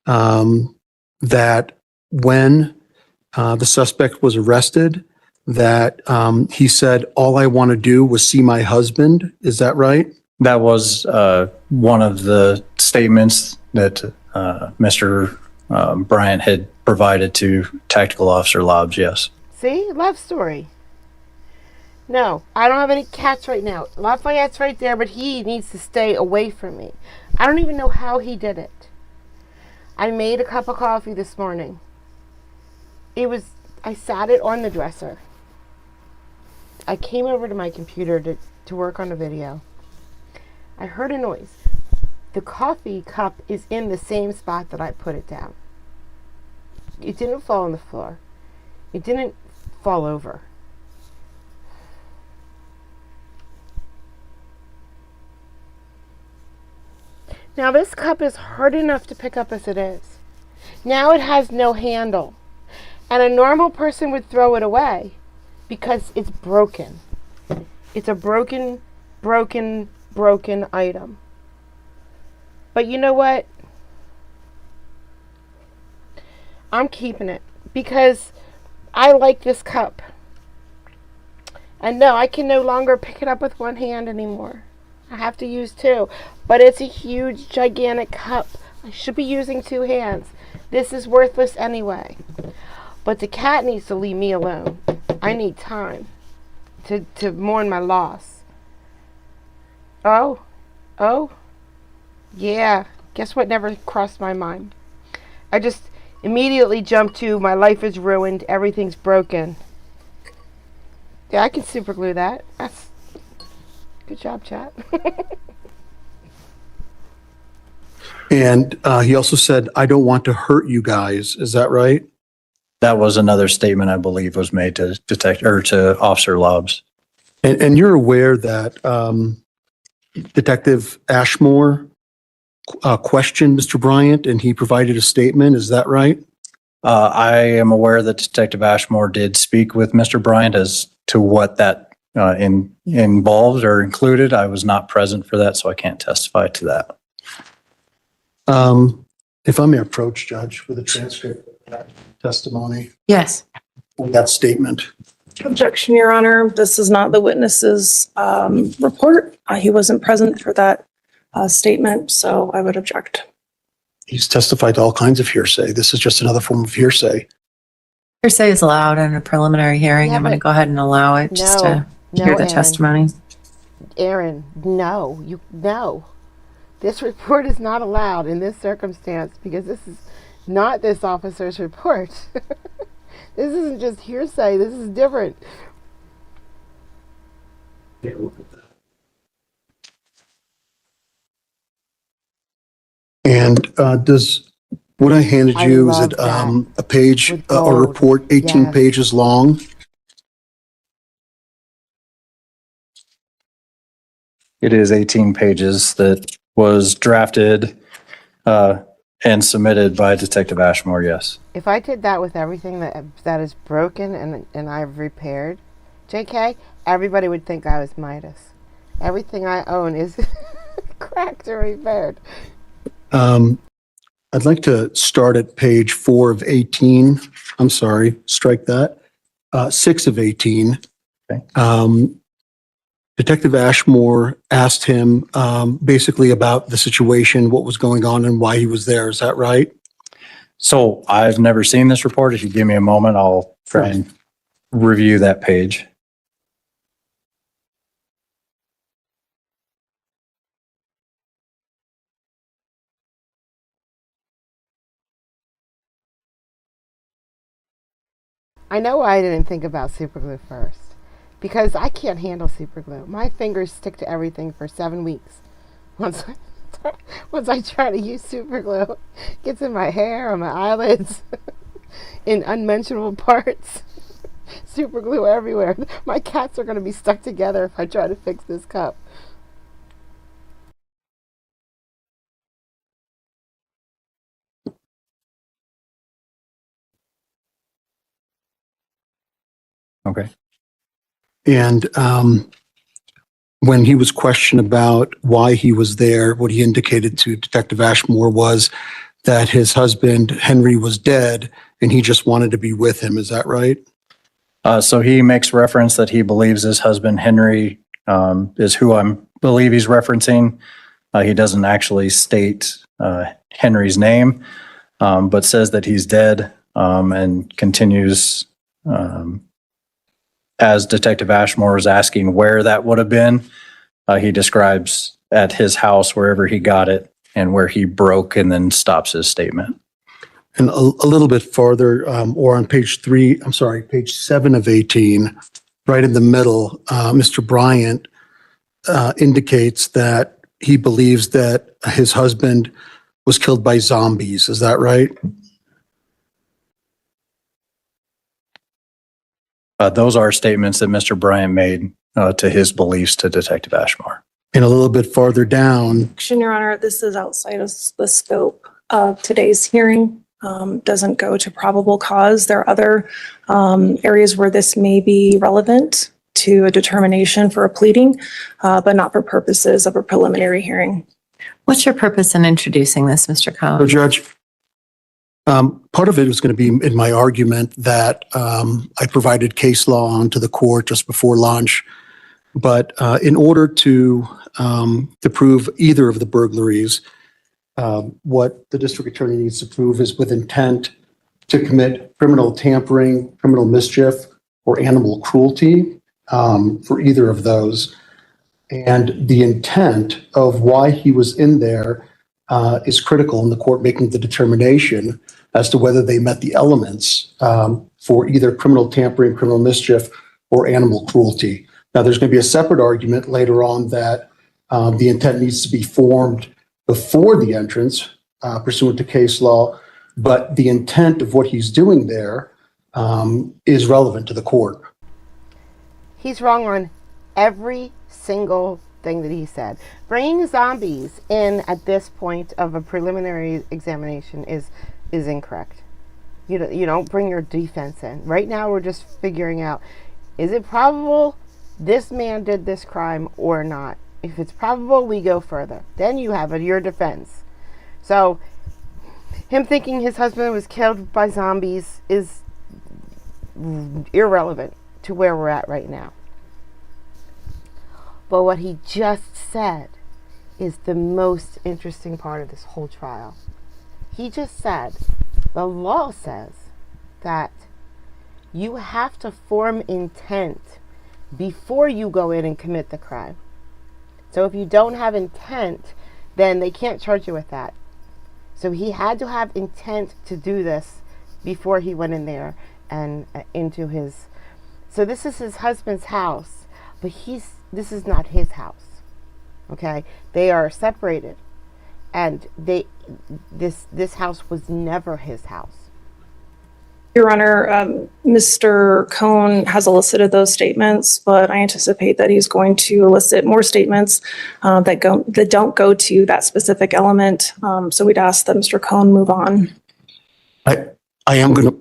that when the suspect was arrested, that he said, "All I want to do was see my husband," is that right? That was one of the statements that Mr. Bryant had provided to Tactical Officer Lobbs, yes. See? Love story. No, I don't have any cats right now. Lafayette's right there, but he needs to stay away from me. I don't even know how he did it. I made a cup of coffee this morning. I sat it on the dresser. I came over to my computer to work on a video. I heard a noise. The coffee cup is in the same spot that I put it down. It didn't fall on the floor. It didn't fall over. Now this cup is hard enough to pick up as it is. Now it has no handle. And a normal person would throw it away because it's broken. It's a broken item. But you know what? I'm keeping it because I like this cup. And no, I can no longer pick it up with one hand anymore. I have to use 2. But it's a huge, gigantic cup I should be using 2 hands. This is worthless anyway. But the cat needs to leave me alone. I need time to mourn my loss. Oh, yeah. Guess what never crossed my mind? I just immediately jumped to my life is ruined, everything's broken. Yeah, I can super glue that. That's good job, chat. And he also said, I don't want to hurt you guys. Is that right? That was another statement I believe was made to to Officer Lobbs. And you're aware that Detective Ashmore questioned Mr. Bryant and he provided a statement. Is that right? I am aware that Detective Ashmore did speak with Mr. Bryant as to what that involved or included. I was not present for that, so I can't testify to that. If I may approach, Judge, with a transcript of that testimony, Yes. that statement. Objection, Your Honor. This is not the witness's report. He wasn't present for that statement, so I would object. He's testified to all kinds of hearsay. This is just another form of hearsay. Hearsay is allowed in a preliminary hearing. Yeah, I'm going to but- go ahead and allow it just to hear the Aaron. testimony. Aaron, no. This report is not allowed in this circumstance because this is not this officer's report. This isn't just hearsay. This is different. And does what I handed I you, is love it that. a page, With a gold. report 18 Yes. pages long? It is 18 pages that was drafted and submitted by Detective Ashmore, yes. If I did that with everything that is broken and I've repaired, JK, everybody would think I was Midas. Everything I own is cracked or repaired. I'd like to start at page 4 of 18. I'm sorry, strike that. 6 of 18. Okay. Detective Ashmore asked him basically about the situation, what was going on and why he was there. Is that right? So I've never seen this report. If you give me a moment, I'll try and review that page. I know why I didn't think about superglue first. Because I can't handle superglue. My fingers stick to everything for 7 weeks. Once I try to use superglue, it gets in my hair, on my eyelids, in unmentionable parts. Superglue everywhere. My cats are going to be stuck together if I try to fix this cup. Okay. And when he was questioned about why he was there, what he indicated to Detective Ashmore was that his husband, Henry, was dead and he just wanted to be with him. Is that right? So he makes reference that he believes his husband, Henry, is who I believe he's referencing. He doesn't actually state Henry's name, but says that he's dead and continues as Detective Ashmore was asking where that would have been. He describes at his house, wherever he got it and where he broke, and then stops his statement. And a little bit farther, or on page 7 of 18, right in the middle, Mr. Bryant indicates that he believes that his husband was killed by zombies. Is that right? Those are statements that Mr. Bryant made to his beliefs to Detective Ashmore. And a little bit farther down, Objection, Your Honor. This is outside of the scope of today's hearing. Doesn't go to probable cause. There are other areas where this may be relevant to a determination for a pleading, but not for purposes of a preliminary hearing. What's your purpose in introducing this, Mr. so Cohen? Judge, part of it was going to be in my argument that I provided case law onto the court just before lunch. But in order to prove either of the burglaries, What the district attorney needs to prove is with intent to commit criminal tampering, criminal mischief, or animal cruelty for either of those. And the intent of why he was in there is critical in the court making the determination as to whether they met the elements for either criminal tampering, criminal mischief, or animal cruelty. Now, there's going to be a separate argument later on that the intent needs to be formed before the entrance, pursuant to case law, but the intent of what he's doing there is relevant to the court. He's wrong on every single thing that he said. Bringing zombies in at this point of a preliminary examination is incorrect. You don't bring your defense in. Right now we're just figuring out, is it probable this man did this crime or not? If it's probable, we go further. Then you have your defense. So him thinking his husband was killed by zombies is irrelevant to where we're at right now. But what he just said is the most interesting part of this whole trial. He just said, the law says that you have to form intent before you go in and commit the crime. So if you don't have intent, then they can't charge you with that. So he had to have intent to do this before he went in there and into his... So this is his husband's house, but this is not his house. Okay? They are separated. And this house was never his house. Your Honor, Mr. Cohn has elicited those statements, but I anticipate that he's going to elicit more statements that don't go to that specific element. So we'd ask that Mr. Cohn move on. I am going to...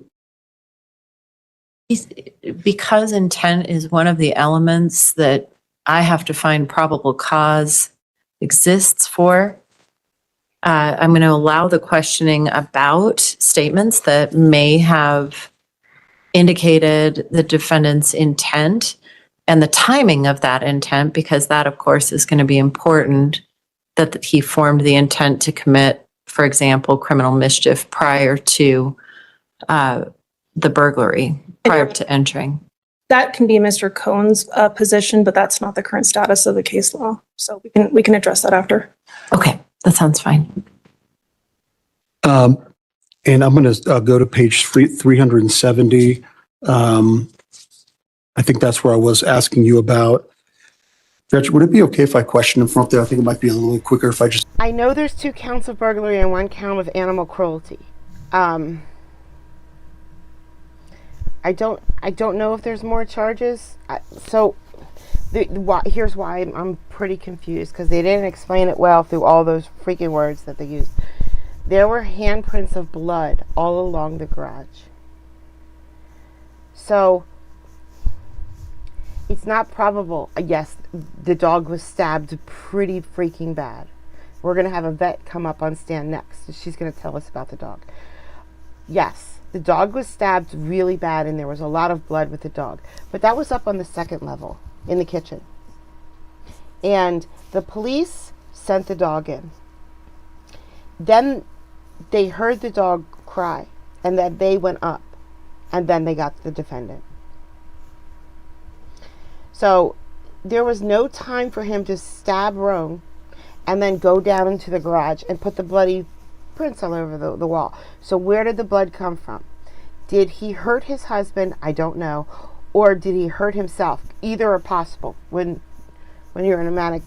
Because intent is one of the elements that I have to find probable cause exists for, I'm going to allow the questioning about statements that may have indicated the defendant's intent and the timing of that intent, because that, of course, is going to be important, that he formed the intent to commit, for example, criminal mischief prior to the burglary, prior to entering. That can be Mr. Cohn's position, but that's not the current status of the case law. So we can address that after. Okay, that sounds fine. And I'm going to go to page 370. I think that's where I was asking you about. Gretchen, would it be okay if I question him from up there? I think it might be a little quicker if I just... I know there's 2 counts of burglary and 1 count of animal cruelty. I don't know if there's more charges. Here's why I'm pretty confused, because they didn't explain it well through all those freaking words that they used. There were handprints of blood all along the garage. So it's not probable. Yes, the dog was stabbed pretty freaking bad. We're going to have a vet come up on stand next. She's going to tell us about the dog. Yes, the dog was stabbed really bad and there was a lot of blood with the dog. But that was up on the 2nd level in the kitchen. And the police sent the dog in. Then they heard the dog cry, and then they went up, and then they got the defendant. So there was no time for him to stab Roan and then go down into the garage and put the bloody prints all over the wall. So where did the blood come from? Did he hurt his husband? I don't know. Or did he hurt himself? Either are possible. When you're in a manic,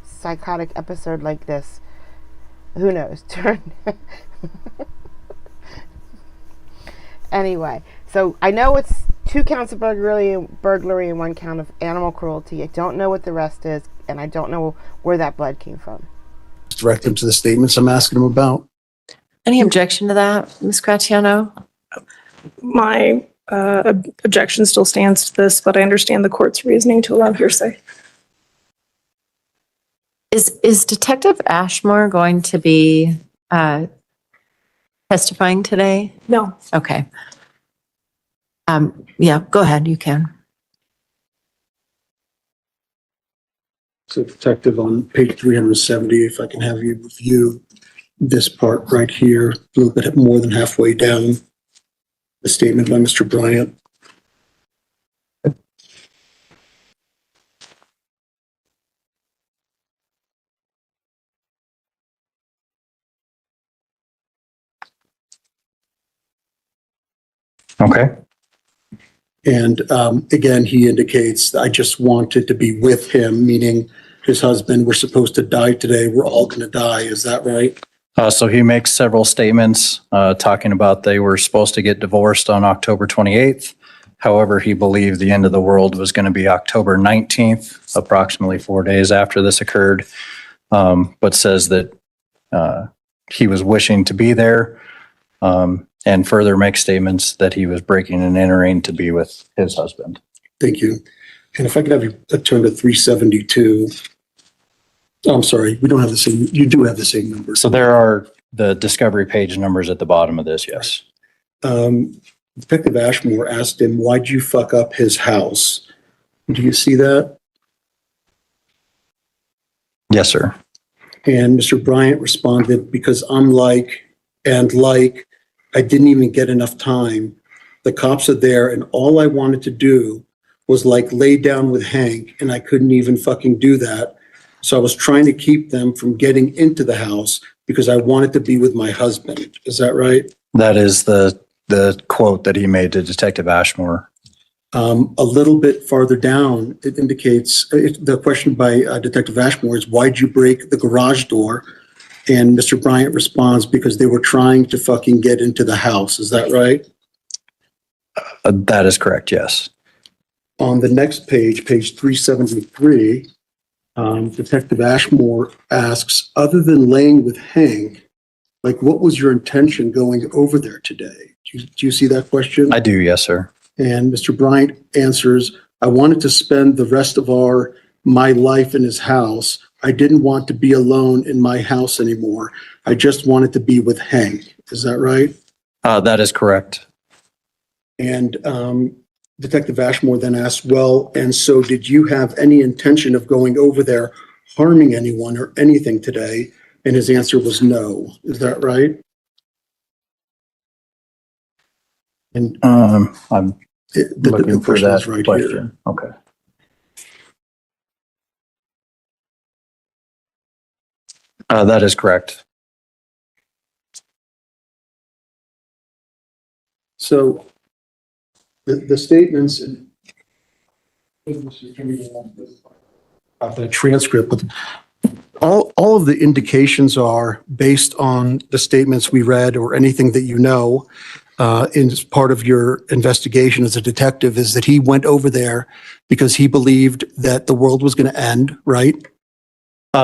psychotic episode like this, who knows? Anyway, so I know it's 2 counts of burglary and 1 count of animal cruelty. I don't know what the rest is, and I don't know where that blood came from. Direct him to the statements I'm asking him about. Any objection to that, Ms. Gratiano? My objection still stands to this, but I understand the court's reasoning to allow hearsay. Is Detective Ashmore going to be testifying today? No. Okay. Yeah, go ahead. You can. So Detective, on page 370, if I can have you review this part right here, a little bit more than halfway down, the statement by Mr. Bryant. Okay. And again, he indicates, I just wanted to be with him, meaning his husband, we're supposed to die today, we're all going to die. Is that right? So he makes several statements talking about they were supposed to get divorced on October 28th. However, he believed the end of the world was going to be October 19th, approximately 4 days after this occurred, but says that he was wishing to be there, and further makes statements that he was breaking and entering to be with his husband. Thank you. And if I could have you turn to 372. Oh, I'm sorry, we don't have the same, you do have the same number. So there are the discovery page numbers at the bottom of this, yes. Detective Ashmore asked him, why'd you fuck up his house? Do you see that? Yes, sir. And Mr. Bryant responded, because I'm like, I didn't even get enough time. The cops are there and all I wanted to do was like lay down with Hank and I couldn't even fucking do that. So I was trying to keep them from getting into the house because I wanted to be with my husband. Is that right? That is the quote that he made to Detective Ashmore. A little bit farther down, it indicates, the question by Detective Ashmore is, why'd you break the garage door? And Mr. Bryant responds, because they were trying to fucking get into the house. Is that right? That is correct, yes. On the next page, page 373, Detective Ashmore asks, other than laying with Hank, like, what was your intention going over there today? Do you see that question? I do, yes, sir. And Mr. Bryant answers, I wanted to spend the rest of my life in his house. I didn't want to be alone in my house anymore. I just wanted to be with Hank. Is that right? That is correct. And Detective Ashmore then asks, well, and so did you have any intention of going over there, harming anyone or anything today? And his answer was no. Is that right? And I'm the looking for question that is right question. here. Okay. That is correct. So the statements of the transcript, but all of the indications are based on the statements we read or anything that you know in part of your investigation as a detective, is that he went over there because he believed that the world was going to end, right?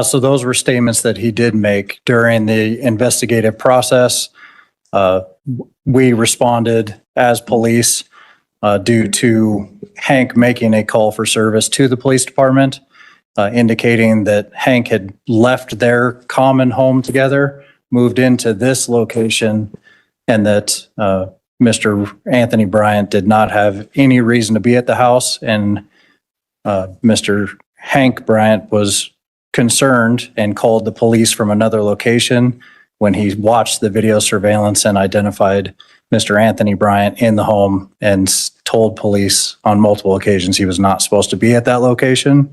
So those were statements that he did make during the investigative process. We responded as police due to Hank making a call for service to the police department, indicating that Hank had left their common home together, moved into this location, and that Mr. Anthony Bryant did not have any reason to be at the house. And Mr. Hank Bryant was concerned and called the police from another location when he watched the video surveillance and identified Mr. Anthony Bryant in the home and told police on multiple occasions he was not supposed to be at that location.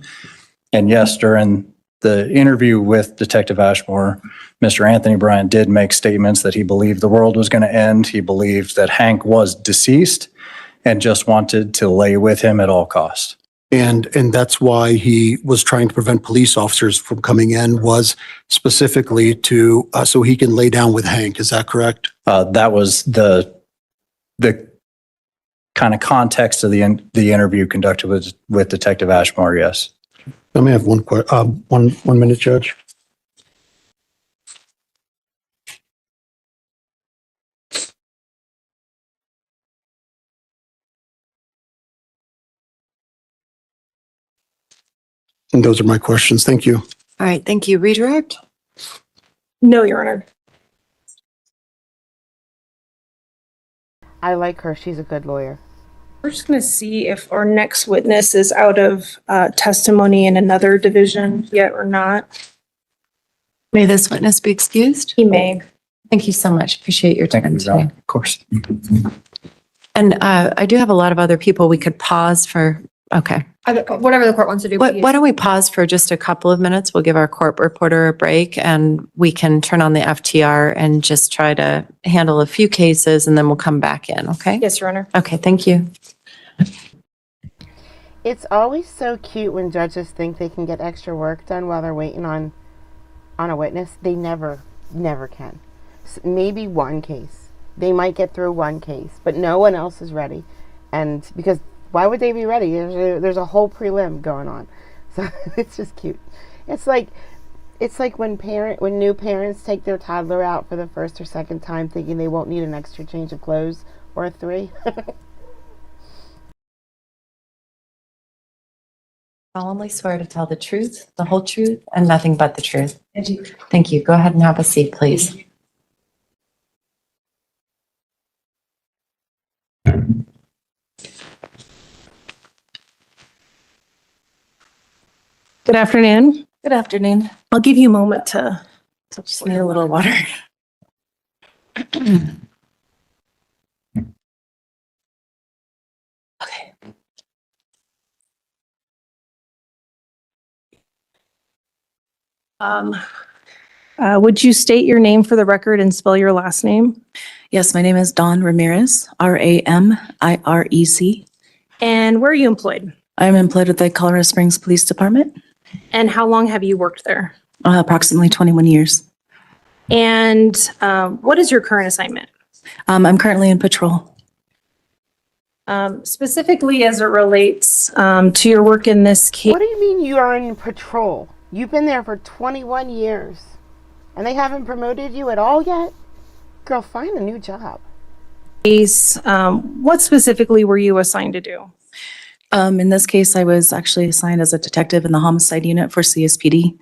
And yes, during the interview with Detective Ashmore, Mr. Anthony Bryant did make statements that he believed the world was going to end. He believed that Hank was deceased and just wanted to lay with him at all costs. And that's why he was trying to prevent police officers from coming in, was specifically to so he can lay down with Hank. Is that correct? That was the kind of context of the interview conducted with Detective Ashmore. Yes. Let me have one minute, Judge. And those are my questions. Thank you. All right, thank you. Redirect? No, Your Honor. I like her. She's a good lawyer. We're just going to see if our next witness is out of testimony in another division yet or not. May this witness be excused? He may. Thank you so much. Appreciate your time today. Of course. And I do have a lot of other people we could pause for. Okay. Whatever the court wants to do. Why don't we pause for just a couple of minutes? We'll give our court reporter a break and we can turn on the FTR and just try to handle a few cases and then we'll come back in, okay? Yes, Your Honor. Okay, thank you. It's always so cute when judges think they can get extra work done while they're waiting on a witness. They never can. Maybe one case. They might get through one case, but no one else is ready. And because why would they be ready? There's a whole prelim going on. So it's just cute. It's like when new parents take their toddler out for the first or second time thinking they won't need an extra change of clothes or a 3. Solemnly swear to tell the truth, the whole truth, and nothing but the truth. Thank you. Go ahead and have a seat, please. Good afternoon. Good afternoon. I'll give you a moment to. Just need a little water. Okay. Would you state your name for the record and spell your last name? Yes, my name is Dawn Ramirez, Ramirez. And where are you employed? I am employed with the Colorado Springs Police Department, And how long have you worked there? approximately 21 years. And what is your current assignment? I'm currently in patrol. Specifically as it relates to your work in this case. What do you mean you are in patrol? You've been there for 21 years and they haven't promoted you at all yet? Girl, find a new job. What specifically were you assigned to do? In this case, I was actually assigned as a detective in the homicide unit for CSPD.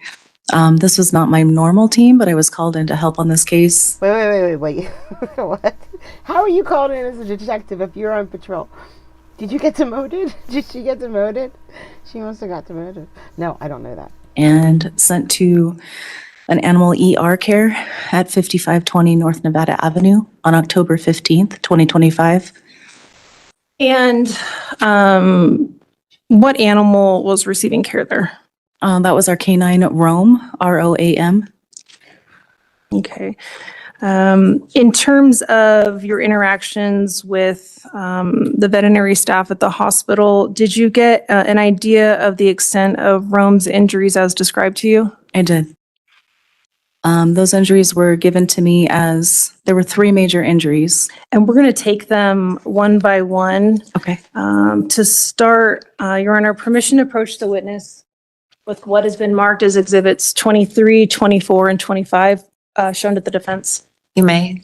This was not my normal team, but I was called in to help on this case. Wait. What? How are you called in as a detective if you're on patrol? Did you get demoted? Did she get demoted? She must have got demoted. No, I don't know that. And sent to an animal ER care at 5520 North Nevada Avenue on October 15th, 2025. And what animal was receiving care there? That was our canine Roam, ROAM. Okay. In terms of your interactions with the veterinary staff at the hospital, did you get an idea of the extent of Roam's injuries as described to you? I did. Those injuries were given to me as, there were 3 major injuries. And we're going to take them one by one. Okay. To start, Your Honor, permission to approach the witness with what has been marked as exhibits 23, 24, and 25 shown to the defense. You may.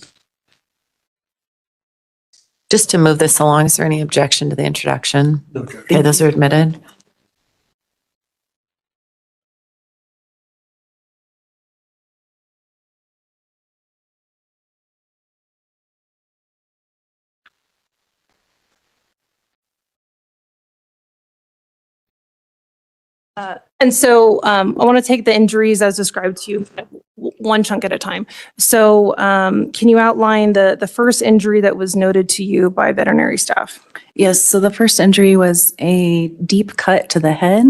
Just to move this along, is there any objection to the introduction? Okay, those are admitted. And so I want to take the injuries as described to you one chunk at a time. So can you outline the first injury that was noted to you by veterinary staff? Yes, so the first injury was a deep cut to the head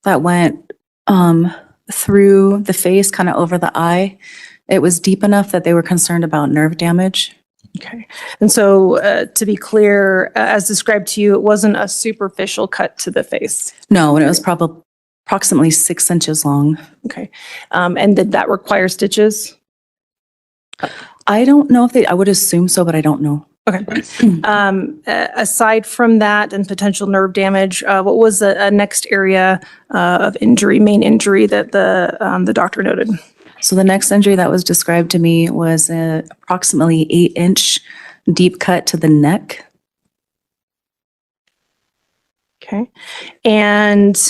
that went through the face, kind of over the eye. It was deep enough that they were concerned about nerve damage. Okay. And so to be clear, as described to you, it wasn't a superficial cut to the face. No, and it was probably approximately 6 inches long. Okay. And did that require stitches? I don't know if I would assume so, but I don't know. Okay. Aside from that and potential nerve damage, what was the next area of injury, main injury that the doctor noted? So the next injury that was described to me was approximately 8-inch deep cut to the neck. Okay. And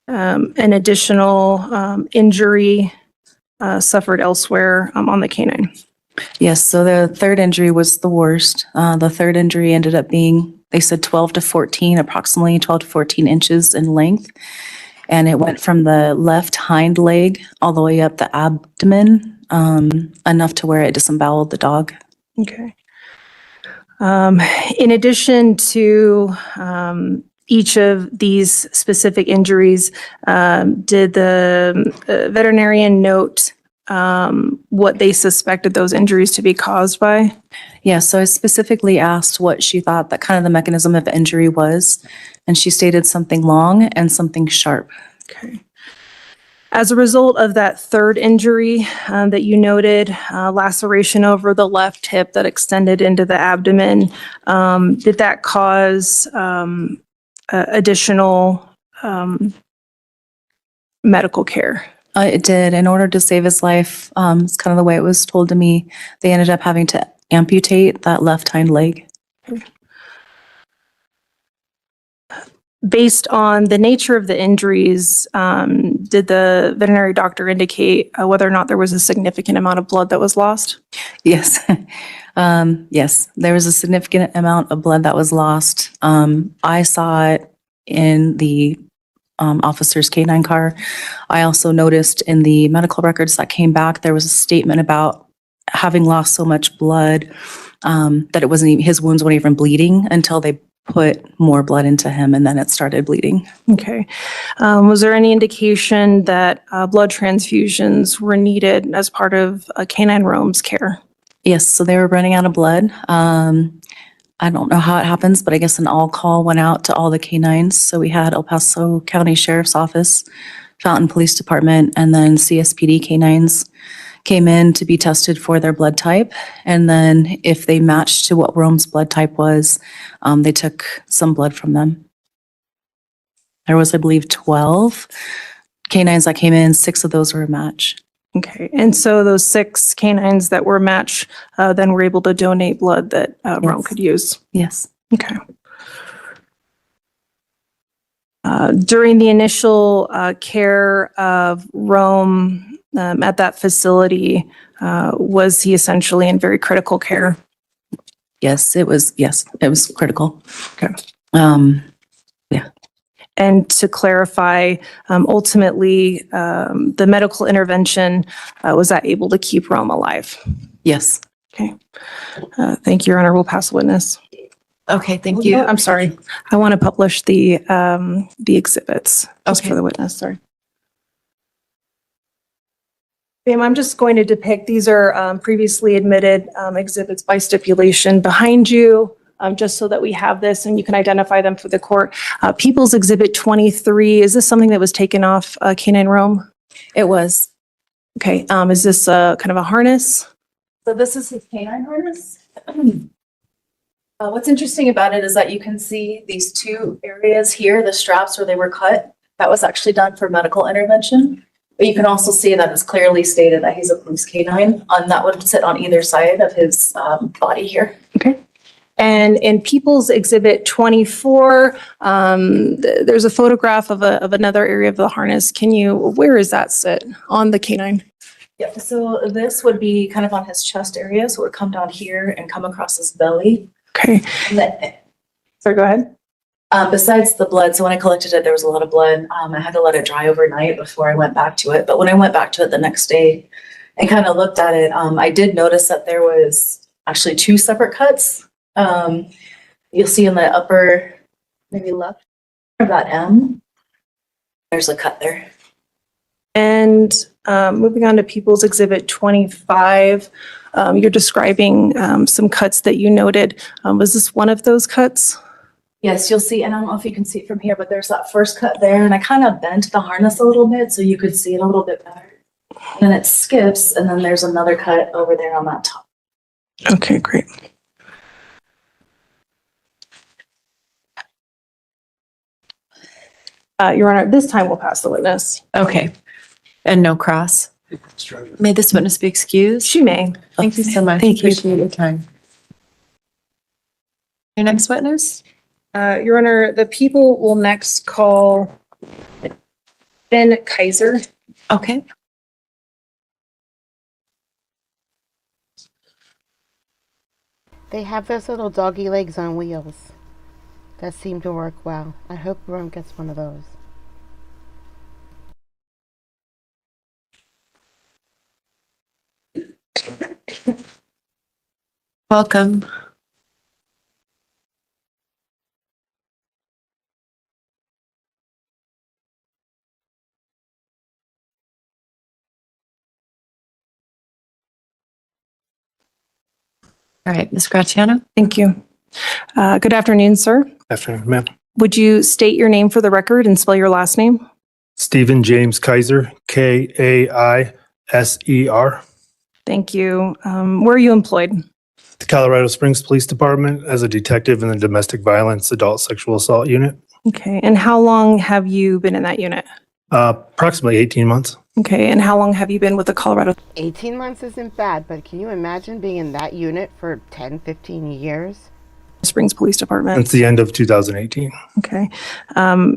an additional injury suffered elsewhere on the canine. Yes, so the third injury was the worst. The third injury ended up being, they said 12 to 14, approximately 12 to 14 inches in length. And it went from the left hind leg all the way up the abdomen, enough to where it disemboweled the dog. Okay. In addition to each of these specific injuries, did the veterinarian note what they suspected those injuries to be caused by? Yeah, so I specifically asked what she thought that kind of the mechanism of injury was, and she stated something long and something sharp. Okay. As a result of that third injury that you noted, laceration over the left hip that extended into the abdomen, did that cause additional medical care? It did. In order to save his life, it's kind of the way it was told to me, they ended up having to amputate that left hind leg. Based on the nature of the injuries, did the veterinary doctor indicate whether or not there was a significant amount of blood that was lost? Yes. Yes, there was a significant amount of blood that was lost. I saw it in the officer's canine car. I also noticed in the medical records that came back, there was a statement about having lost so much blood that it wasn't even, his wounds weren't even bleeding until they put more blood into him and then it started bleeding. Okay. Was there any indication that blood transfusions were needed as part of Canine Roam's care? Yes, so they were running out of blood. I don't know how it happens, but I guess an all call went out to all the canines. So we had El Paso County Sheriff's Office, Fountain Police Department, and then CSPD canines came in to be tested for their blood type. And then if they matched to what Rome's blood type was, they took some blood from them. There was, I believe, 12 canines that came in. 6 of those were a match. Okay. And so those 6 canines that were matched then were able to donate blood that Rome Yes. could use. Yes. Okay. During the initial care of Rome at that facility, was he essentially in very critical care? Yes, it was critical. Okay. Yeah. And to clarify, ultimately, the medical intervention, was that able to keep Rome alive? Yes. Okay. Thank you, Your Honor. We'll pass the witness. Okay, thank Oh, you. I'm sorry. I want to publish the exhibits just for Okay. the witness. Sorry. Ma'am, I'm just going to depict, these are previously admitted exhibits by stipulation behind you, just so that we have this and you can identify them for the court. People's Exhibit 23, is this something that was taken off Canine Rome? It was. Okay, is this kind of a harness? So this is his canine harness. What's interesting about it is that you can see these 2 areas here, the straps where they were cut. That was actually done for medical intervention. But you can also see that it's clearly stated that he's a police canine, and that would sit on either side of his body here. Okay. And in People's Exhibit 24, there's a photograph of another area of the harness. Where is that sit on the canine? Yeah, so this would be kind of on his chest area, so it would come down here and come across his belly. Okay. And then, Sorry, go ahead. besides the blood, so when I collected it, there was a lot of blood. I had to let it dry overnight before I went back to it. But when I went back to it the next day and kind of looked at it, I did notice that there was actually 2 separate cuts. You'll see in the upper, maybe left of that M, there's a cut there. And moving on to People's Exhibit 25, you're describing some cuts that you noted. Was this one of those cuts? Yes, you'll see, and I don't know if you can see it from here, but there's that first cut there, and I kind of bent the harness a little bit so you could see it a little bit better. And then it skips, and then there's another cut over there on that top. Okay, great. Your Honor, this time we'll pass the witness. Okay. And no cross. May this witness be excused? She may. Thank you so much. Thank you. Appreciate your time. Your next witness? Your Honor, the people will next call Ben Kaiser. Okay. They have those little doggy legs on wheels that seem to work well. I hope Rome gets one of those. Welcome. All right, Ms. Graziano? Thank you. Good afternoon, sir. Afternoon, ma'am. Would you state your name for the record and spell your last name? Stephen James Kaiser, Kaiser. Thank you. Where are you employed? The Colorado Springs Police Department as a detective in the Domestic Violence Adult Sexual Assault Unit. Okay. And how long have you been in that unit? Approximately 18 months. Okay. And how long have you been with the Colorado? 18 months isn't bad, but can you imagine being in that unit for 10, 15 years? Springs Police Department? Since the end of 2018. Okay.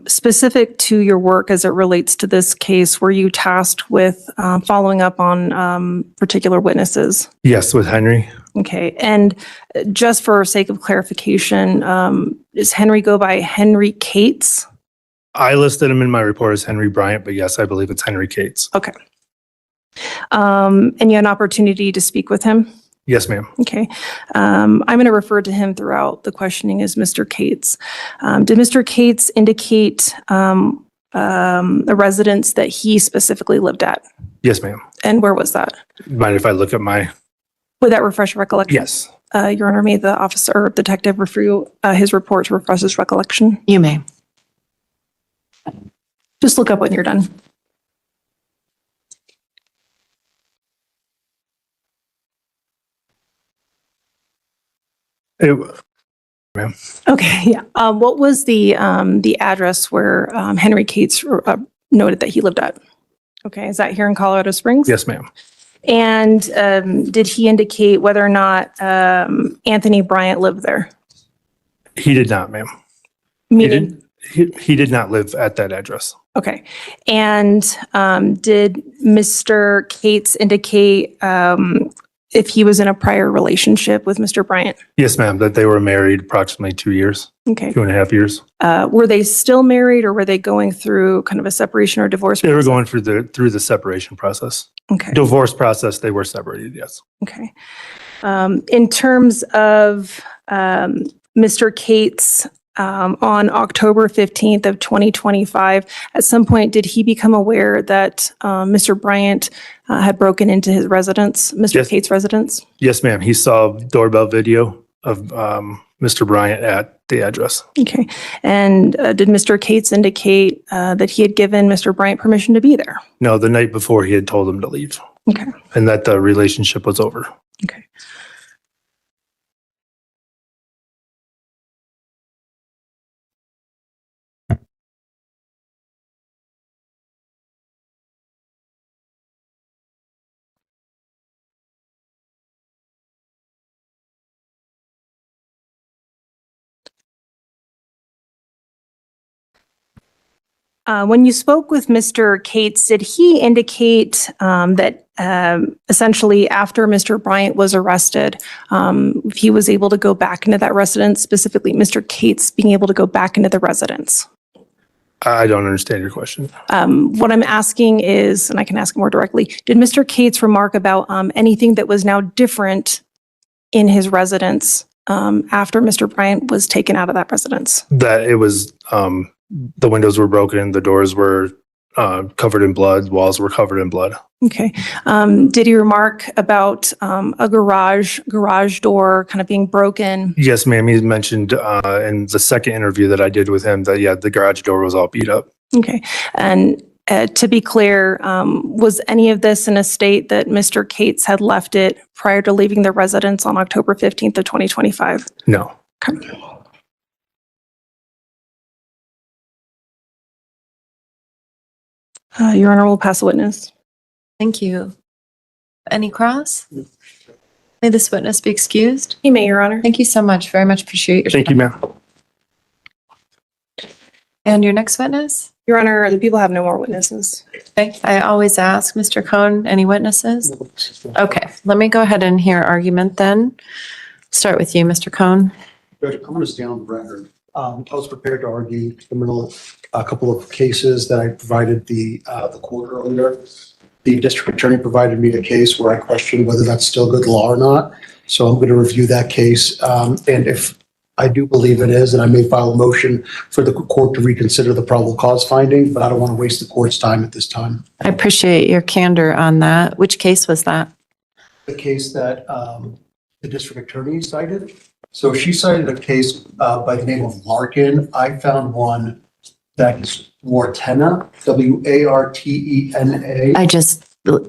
Specific to your work as it relates to this case, were you tasked with following up on particular witnesses? Yes, with Henry. Okay. And just for sake of clarification, does Henry go by Henry Cates? I listed him in my report as Henry Bryant, but yes, I believe it's Henry Cates. Okay. And you had an opportunity to speak with him? Yes, ma'am. Okay. I'm going to refer to him throughout the questioning as Mr. Cates. Did Mr. Cates indicate the residence that he specifically lived at? Yes, ma'am. And where was that? Mind if I look at my... Would that refresh your recollection? Yes. Your Honor, may the officer or detective refer you his report to refresh his recollection? You may. Just look up when you're done. Ma'am. Okay, yeah. What was the address where Henry Cates noted that he lived at? Okay, is that here in Colorado Springs? Yes, ma'am. And did he indicate whether or not Anthony Bryant lived there? He did not, ma'am. Meaning, He did not live at that address. okay. And did Mr. Cates indicate if he was in a prior relationship with Mr. Bryant? Yes, ma'am, that they were married approximately 2 years, Okay. 2.5 years. Were they still married or were they going through kind of a separation or divorce? They were process? going through the separation process. Okay. Divorce process, they were separated, yes. Okay. In terms of Mr. Cates, on October 15th of 2025, at some point, did he become aware that Mr. Bryant had broken into his residence, Mr. Yes. Cates' residence? Yes, ma'am. He saw doorbell video of Mr. Bryant at the address. Okay. And did Mr. Cates indicate that he had given Mr. Bryant permission to be there? No, the night before he had told him to leave Okay. and that the relationship was over. Okay. When you spoke with Mr. Cates, did he indicate that essentially after Mr. Bryant was arrested, if he was able to go back into that residence, specifically Mr. Cates being able to go back into the residence? I don't understand your question. What I'm asking is, and I can ask more directly, did Mr. Cates remark about anything that was now different in his residence after Mr. Bryant was taken out of that residence? That it was, the windows were broken, the doors were covered in blood, walls were covered in blood. Okay. Did he remark about a garage door kind of being broken? Yes, ma'am. He mentioned in the second interview that I did with him that, yeah, the garage door was all beat up. Okay. And to be clear, was any of this in a state that Mr. Cates had left it prior to leaving the residence on October 15th of 2025? No. Okay. Your Honor, will pass the witness. Thank you. Any cross? May this witness be excused. You may, Your Honor. Thank you so much. Very much appreciate your Thank you, ma'am. And your next witness? Your Honor, the people have no more witnesses. Okay. I always ask, Mr. Cohn, any witnesses? Okay, let me go ahead and hear argument then. Start with you, Mr. Cohn. Judge, I'm going to stay on the record. I was prepared to argue a couple of cases that I provided the court earlier. The district attorney provided me a case where I questioned whether that's still good law or not. So I'm going to review that case. And if I do believe it is, then I may file a motion for the court to reconsider the probable cause finding, but I don't want to waste the court's time at this time. I appreciate your candor on that. Which case was that? The case that the district attorney cited. So she cited a case by the name of Larkin. I found one that is Wartena, Wartena.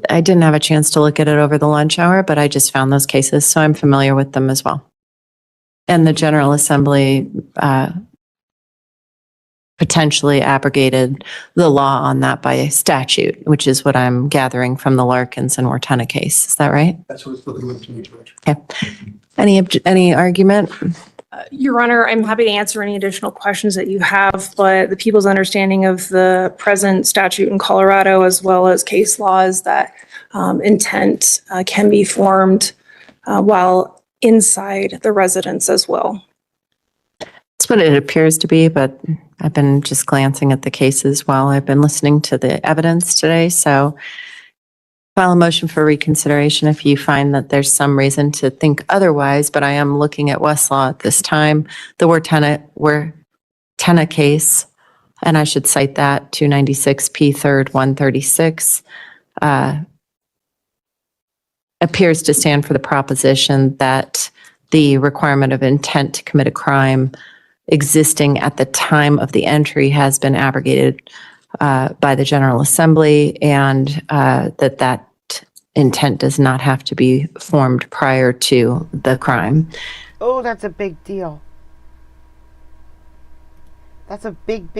I didn't have a chance to look at it over the lunch hour, but I just found those cases, so I'm familiar with them as well. And the General Assembly potentially abrogated the law on that by statute, which is what I'm gathering from the Larkins and Wartena case. Is that right? That's what it's looking like to me, George. Okay. Any argument? Your Honor, I'm happy to answer any additional questions that you have, but the people's understanding of the present statute in Colorado, as well as case laws, that intent can be formed while inside the residence as well. That's what it appears to be, but I've been just glancing at the cases while I've been listening to the evidence today. So file a motion for reconsideration if you find that there's some reason to think otherwise, but I am looking at Westlaw at this time. The Wartena case, and I should cite that, 296 P 3rd 136, appears to stand for the proposition that the requirement of intent to commit a crime existing at the time of the entry has been abrogated by the General Assembly, and that intent does not have to be formed prior to the crime. Oh, that's a big deal. That's a big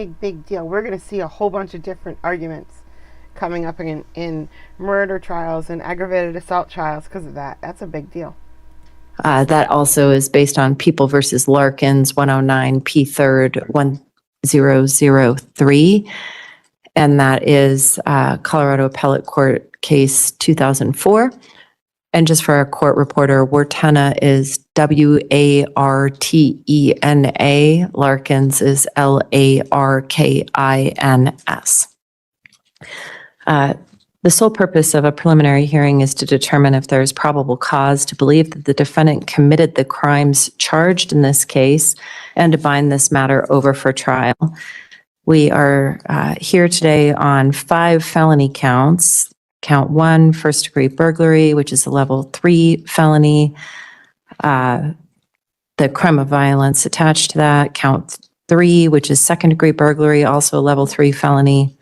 deal. We're going to see a whole bunch of different arguments coming up in murder trials and aggravated assault trials because of that. That's a big deal. That also is based on People versus Larkins, 109 P 3rd 1003. And that is Colorado Appellate Court Case 2004. And just for our court reporter, Wartena is Wartena. Larkins is Larkins. The sole purpose of a preliminary hearing is to determine if there is probable cause to believe that the defendant committed the crimes charged in this case and to bind this matter over for trial. We are here today on 5 felony counts. Count 1, first-degree burglary, which is a level 3 felony. The crime of violence attached to that. Count 3, which is second-degree burglary, also a level 3 felony.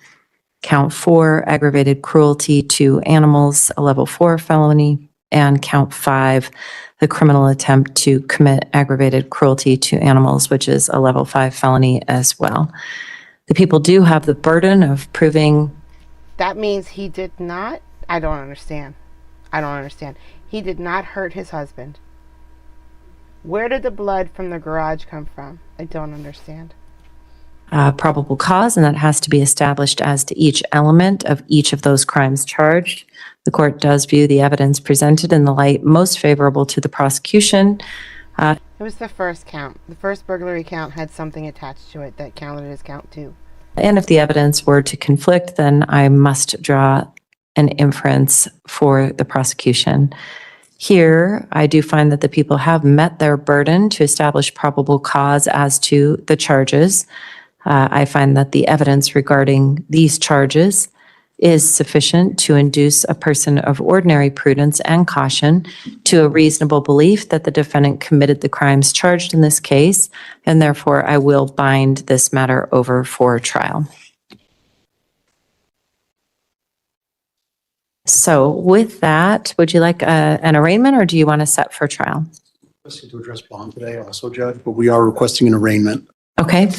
Count 4, aggravated cruelty to animals, a level 4 felony. And count 5, the criminal attempt to commit aggravated cruelty to animals, which is a level 5 felony as well. The people do have the burden of proving. That means he did not. I don't understand. He did not hurt his husband. Where did the blood from the garage come from? I don't understand. Probable cause, and that has to be established as to each element of each of those crimes charged. The court does view the evidence presented in the light most favorable to the prosecution. It was the first count. The first burglary count had something attached to it that counted as count 2. And if the evidence were to conflict, then I must draw an inference for the prosecution. Here, I do find that the people have met their burden to establish probable cause as to the charges. I find that the evidence regarding these charges is sufficient to induce a person of ordinary prudence and caution to a reasonable belief that the defendant committed the crimes charged in this case, and therefore I will bind this matter over for trial. So with that, would you like an arraignment, or do you want to set for trial? Requesting to address bond today also, Judge, but we are requesting an arraignment. Okay.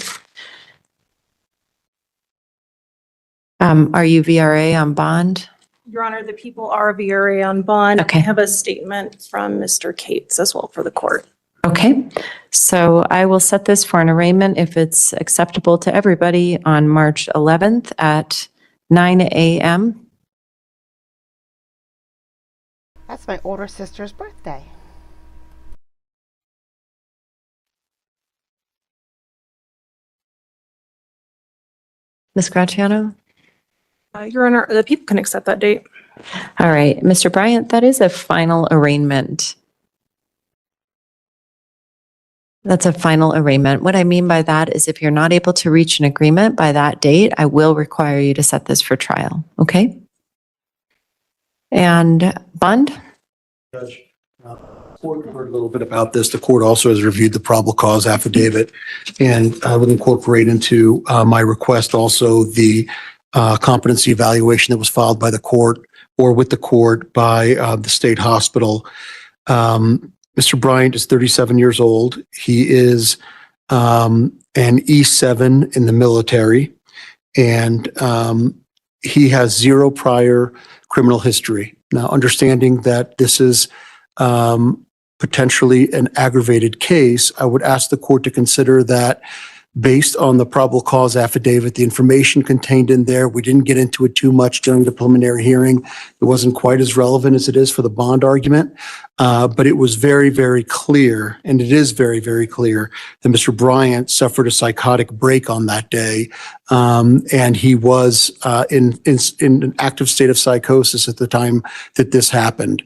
Are you VRA on bond? Your Honor, the people are VRA on bond. Okay. I have a statement from Mr. Cates as well for the court. Okay, so I will set this for an arraignment if it's acceptable to everybody on March 11th at 9 a.m. That's my older sister's birthday. Ms. Graziano? Your Honor, the people can accept that date. All right, Mr. Bryant, that is a final arraignment. That's a final arraignment. What I mean by that is if you're not able to reach an agreement by that date, I will require you to set this for trial, okay? And bond? Judge, court heard a little bit about this. The court also has reviewed the probable cause affidavit and would incorporate into my request also the competency evaluation that was filed by the court or with the court by the state hospital. Mr. Bryant is 37 years old. He is an E7 in the military, and he has 0 prior criminal history. Now, understanding that this is potentially an aggravated case, I would ask the court to consider that based on the probable cause affidavit, the information contained in there, we didn't get into it too much during the preliminary hearing. It wasn't quite as relevant as it is for the bond argument, but it was very, very clear, and it is very, very clear that Mr. Bryant suffered a psychotic break on that day, and he was in an active state of psychosis at the time that this happened.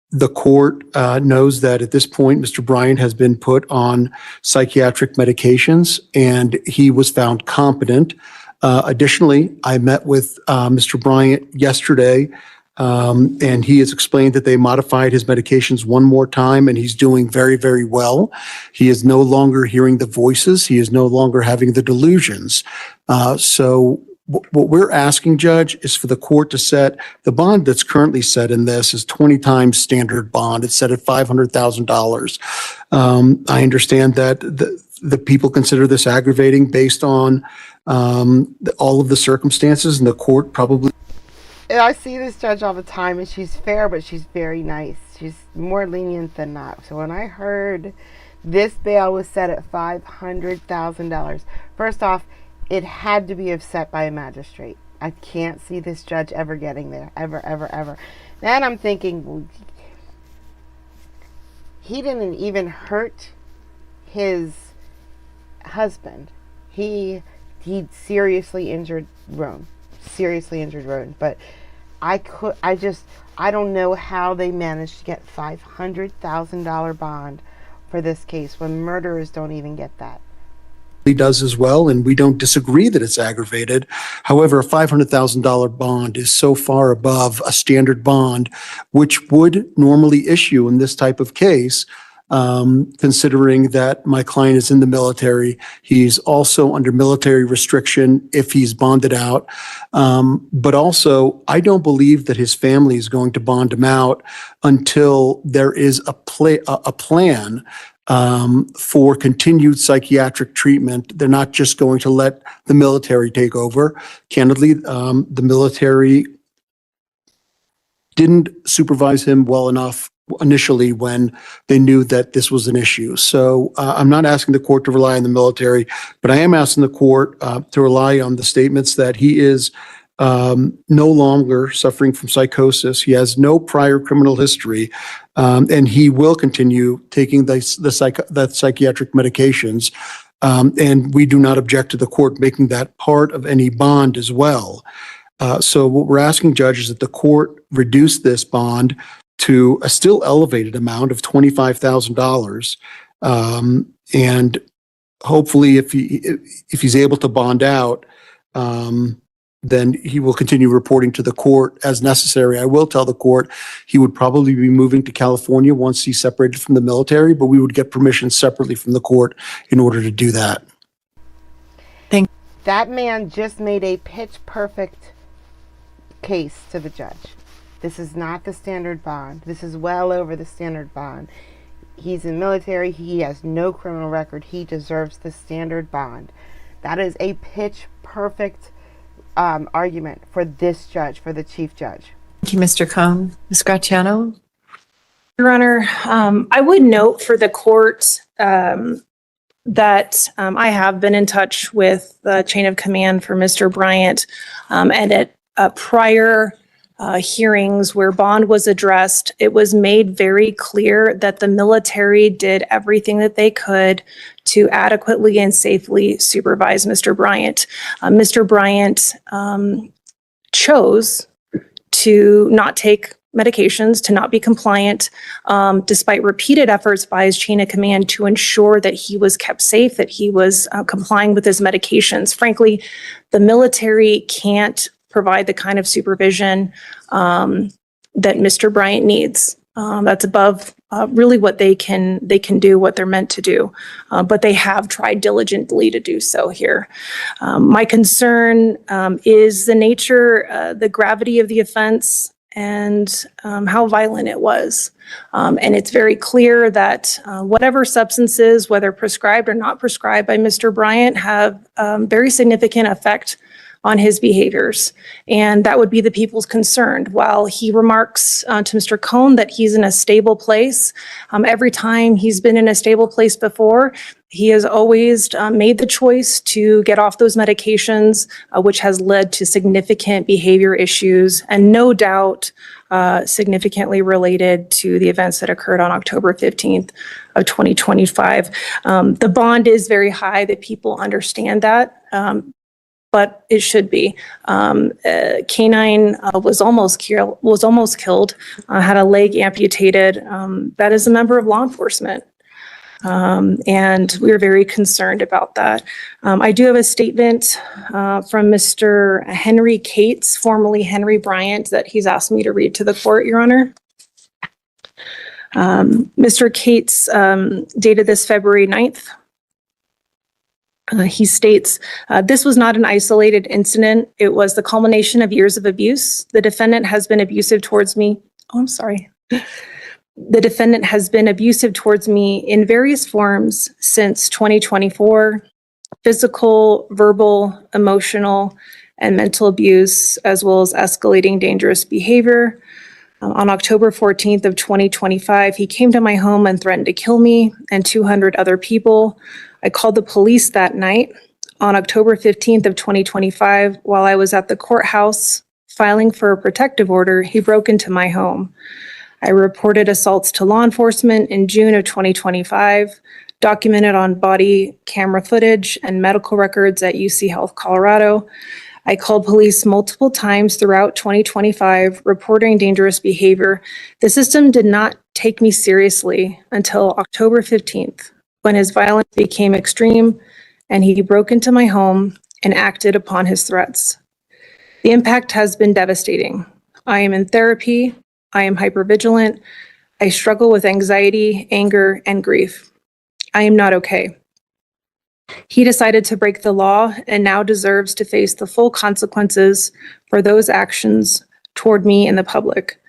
The court knows that at this point, Mr. Bryant has been put on psychiatric medications and he was found competent. Additionally, I met with Mr. Bryant yesterday and he has explained that they modified his medications one more time and he's doing very, very well. He is no longer hearing the voices. He is no longer having the delusions. So what we're asking, Judge, is for the court to set the bond that's currently set in this is 20 times standard bond. It's set at $500,000. I understand that the people consider this aggravating based on all of the circumstances, and the court probably. I see this judge all the time, and she's fair, but she's very nice. She's more lenient than not. So when I heard this bail was set at $500,000, first off, it had to be set by a magistrate. I can't see this judge ever getting there, ever, ever, ever. Then I'm thinking, well, he didn't even hurt his husband. He seriously injured Roan. But I don't know how they managed to get $500,000 bond for this case when murderers don't even get that. Does as well, and we don't disagree that it's aggravated. However, a $500,000 bond is so far above a standard bond, which would normally issue in this type of case, considering that my client is in the military. He's also under military restriction if he's bonded out. But also, I don't believe that his family is going to bond him out until there is a plan for continued psychiatric treatment. They're not just going to let the military take over. Candidly, the military didn't supervise him well enough initially when they knew that this was an issue. So I'm not asking the court to rely on the military, but I am asking the court to rely on the statements that he is no longer suffering from psychosis. He has no prior criminal history, and he will continue taking the psychiatric medications. And we do not object to the court making that part of any bond as well. So what we're asking, Judge, is that the court reduce this bond to a still elevated amount of $25,000. And hopefully if he's able to bond out, then he will continue reporting to the court as necessary. I will tell the court he would probably be moving to California once he's separated from the military, but we would get permission separately from the court in order to do that. That man just made a pitch perfect case to the judge. This is not the standard bond. This is well over the standard bond. He's in military. He has no criminal record. He deserves the standard bond. That is a pitch perfect argument for this judge, for the chief judge. Thank you, Mr. Cohn. Ms. Graziano? Your Honor, I would note for the court that I have been in touch with the chain of command for Mr. Bryant, and at prior hearings where bond was addressed, it was made very clear that the military did everything that they could to adequately and safely supervise Mr. Bryant. Mr. Bryant chose to not take medications, to not be compliant, despite repeated efforts by his chain of command to ensure that he was kept safe, that he was complying with his medications. Frankly, the military can't provide the kind of supervision that Mr. Bryant needs. That's above really what they can do, what they're meant to do. But they have tried diligently to do so here. My concern is the nature, the gravity of the offense, and how violent it was. And it's very clear that whatever substances, whether prescribed or not prescribed by Mr. Bryant, have very significant effect on his behaviors. And that would be the people's concern. While he remarks to Mr. Cohn that he's in a stable place, every time he's been in a stable place before, he has always made the choice to get off those medications, which has led to significant behavior issues and no doubt significantly related to the events that occurred on October 15th of 2025. The bond is very high, that people understand that. But it should be. Canine was almost killed, had a leg amputated. That is a member of law enforcement. And we're very concerned about that. I do have a statement from Mr. Henry Cates, formerly Henry Bryant, that he's asked me to read to the court, Your Honor. Mr. Cates dated this February 9th. He states, this was not an isolated incident. It was the culmination of years of abuse. The defendant has been abusive towards me. Oh, I'm sorry. The defendant has been abusive towards me in various forms since 2024, physical, verbal, emotional, and mental abuse, as well as escalating dangerous behavior. On October 14th of 2025, he came to my home and threatened to kill me and 200 other people. I called the police that night. On October 15th of 2025, while I was at the courthouse filing for a protective order, he broke into my home. I reported assaults to law enforcement in June of 2025, documented on body camera footage and medical records at UC Health Colorado. I called police multiple times throughout 2025, reporting dangerous behavior. The system did not take me seriously until October 15th, when his violence became extreme and he broke into my home and acted upon his threats. The impact has been devastating. I am in therapy. I am hypervigilant. I struggle with anxiety, anger, and grief. I am not okay. He decided to break the law and now deserves to face the full consequences for those actions toward me and the public.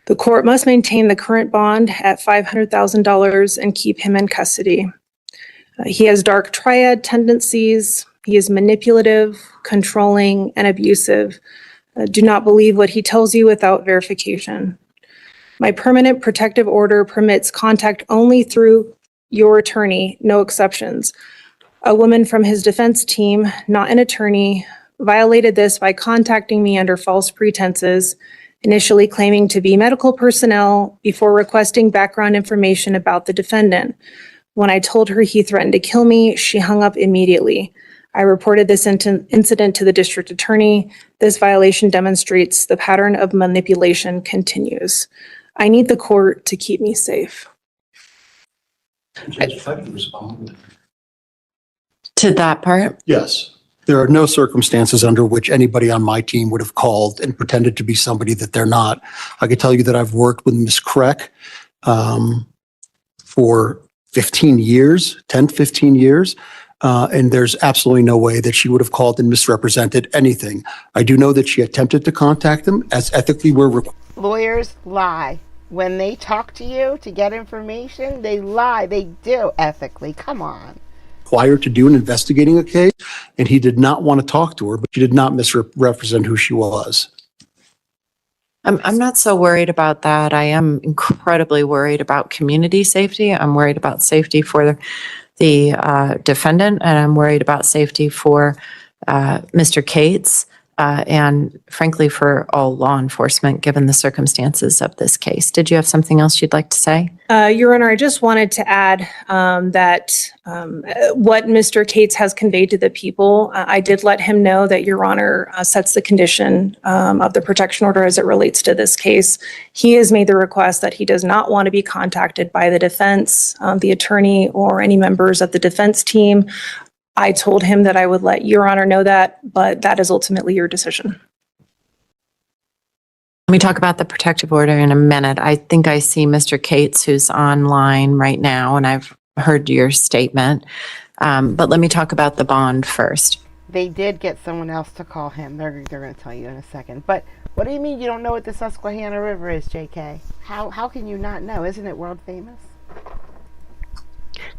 The court must maintain the current bond at $500,000 and keep him in custody. He has dark triad tendencies. He is manipulative, controlling, and abusive. Do not believe what he tells you without verification. My permanent protective order permits contact only through your attorney, no exceptions. A woman from his defense team, not an attorney, violated this by contacting me under false pretenses, initially claiming to be medical personnel before requesting background information about the defendant. When I told her he threatened to kill me, she hung up immediately. I reported this incident to the district attorney. This violation demonstrates the pattern of manipulation continues. I need the court to keep me safe. Judge, if I can respond. To that part? Yes. There are no circumstances under which anybody on my team would have called and pretended to be somebody that they're not. I can tell you that I've worked with Ms. Kreck for 15 years, 10, 15 years. And there's absolutely no way that she would have called and misrepresented anything. I do know that she attempted to contact them as ethically we're required. Lawyers lie. When they talk to you to get information, they lie. They do ethically. Come on. Required to do in investigating a case, and he did not want to talk to her, but she did not misrepresent who she was. I'm not so worried about that. I am incredibly worried about community safety. I'm worried about safety for the defendant, and I'm worried about safety for Mr. Cates. and frankly for all law enforcement, given the circumstances of this case. Did you have something else you'd like to say? Your Honor, I just wanted to add that what Mr. Cates has conveyed to the people, I did let him know that Your Honor sets the condition of the protection order as it relates to this case. He has made the request that he does not want to be contacted by the defense, the attorney, or any members of the defense team. I told him that I would let Your Honor know that, but that is ultimately your decision. Let me talk about the protective order in a minute. I think I see Mr. Cates, who's online right now, and I've heard your statement. But let me talk about the bond first. They did get someone else to call him. They're going to tell you in a second. But what do you mean you don't know what the Susquehanna River is, JK? How can you not know? Isn't it world famous?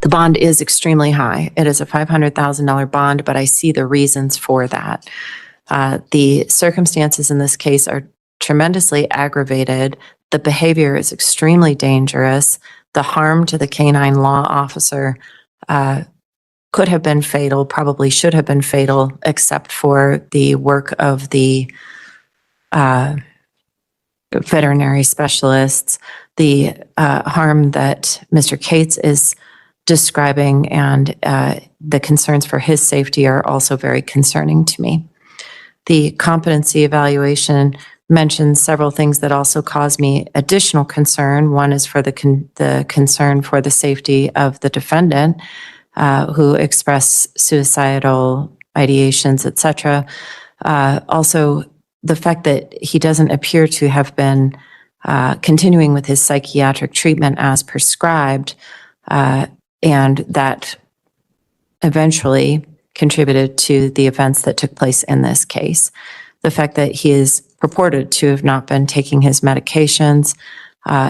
The bond is extremely high. It is a $500,000 bond, but I see the reasons for that. The circumstances in this case are tremendously aggravated. The behavior is extremely dangerous. The harm to the canine law officer could have been fatal, probably should have been fatal, except for the work of the veterinary specialists. The harm that Mr. Cates is describing and the concerns for his safety are also very concerning to me. The competency evaluation mentions several things that also cause me additional concern. One is for the concern for the safety of the defendant who expressed suicidal ideations, etc. Also, the fact that he doesn't appear to have been continuing with his psychiatric treatment as prescribed, and that eventually contributed to the events that took place in this case. The fact that he is purported to have not been taking his medications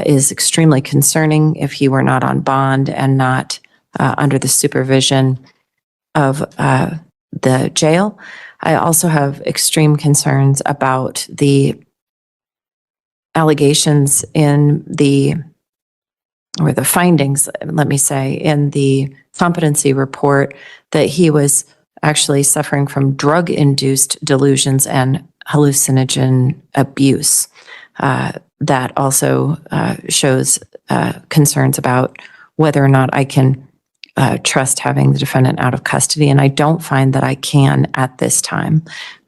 is extremely concerning if he were not on bond and not under the supervision of the jail. I also have extreme concerns about the allegations in or the findings, let me say, in the competency report that he was actually suffering from drug-induced delusions and hallucinogen abuse. That also shows concerns about whether or not I can trust having the defendant out of custody, and I don't find that I can at this time.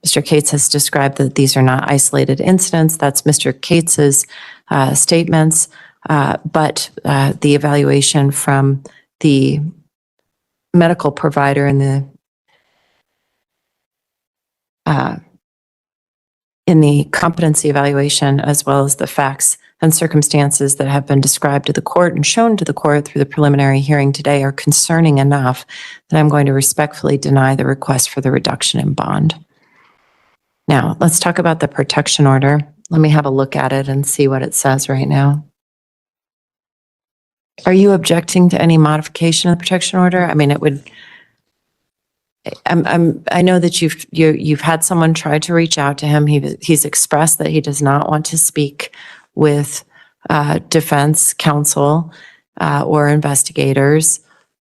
Mr. Cates has described that these are not isolated incidents. That's Mr. Cates's statements, but the evaluation from the medical provider in the competency evaluation, as well as the facts and circumstances that have been described to the court and shown to the court through the preliminary hearing today, are concerning enough that I'm going to respectfully deny the request for the reduction in bond. Now, let's talk about the protection order. Let me have a look at it and see what it says right now. Are you objecting to any modification of the protection order? I mean, it would. I know that you've had someone try to reach out to him. He's expressed that he does not want to speak with defense counsel or investigators.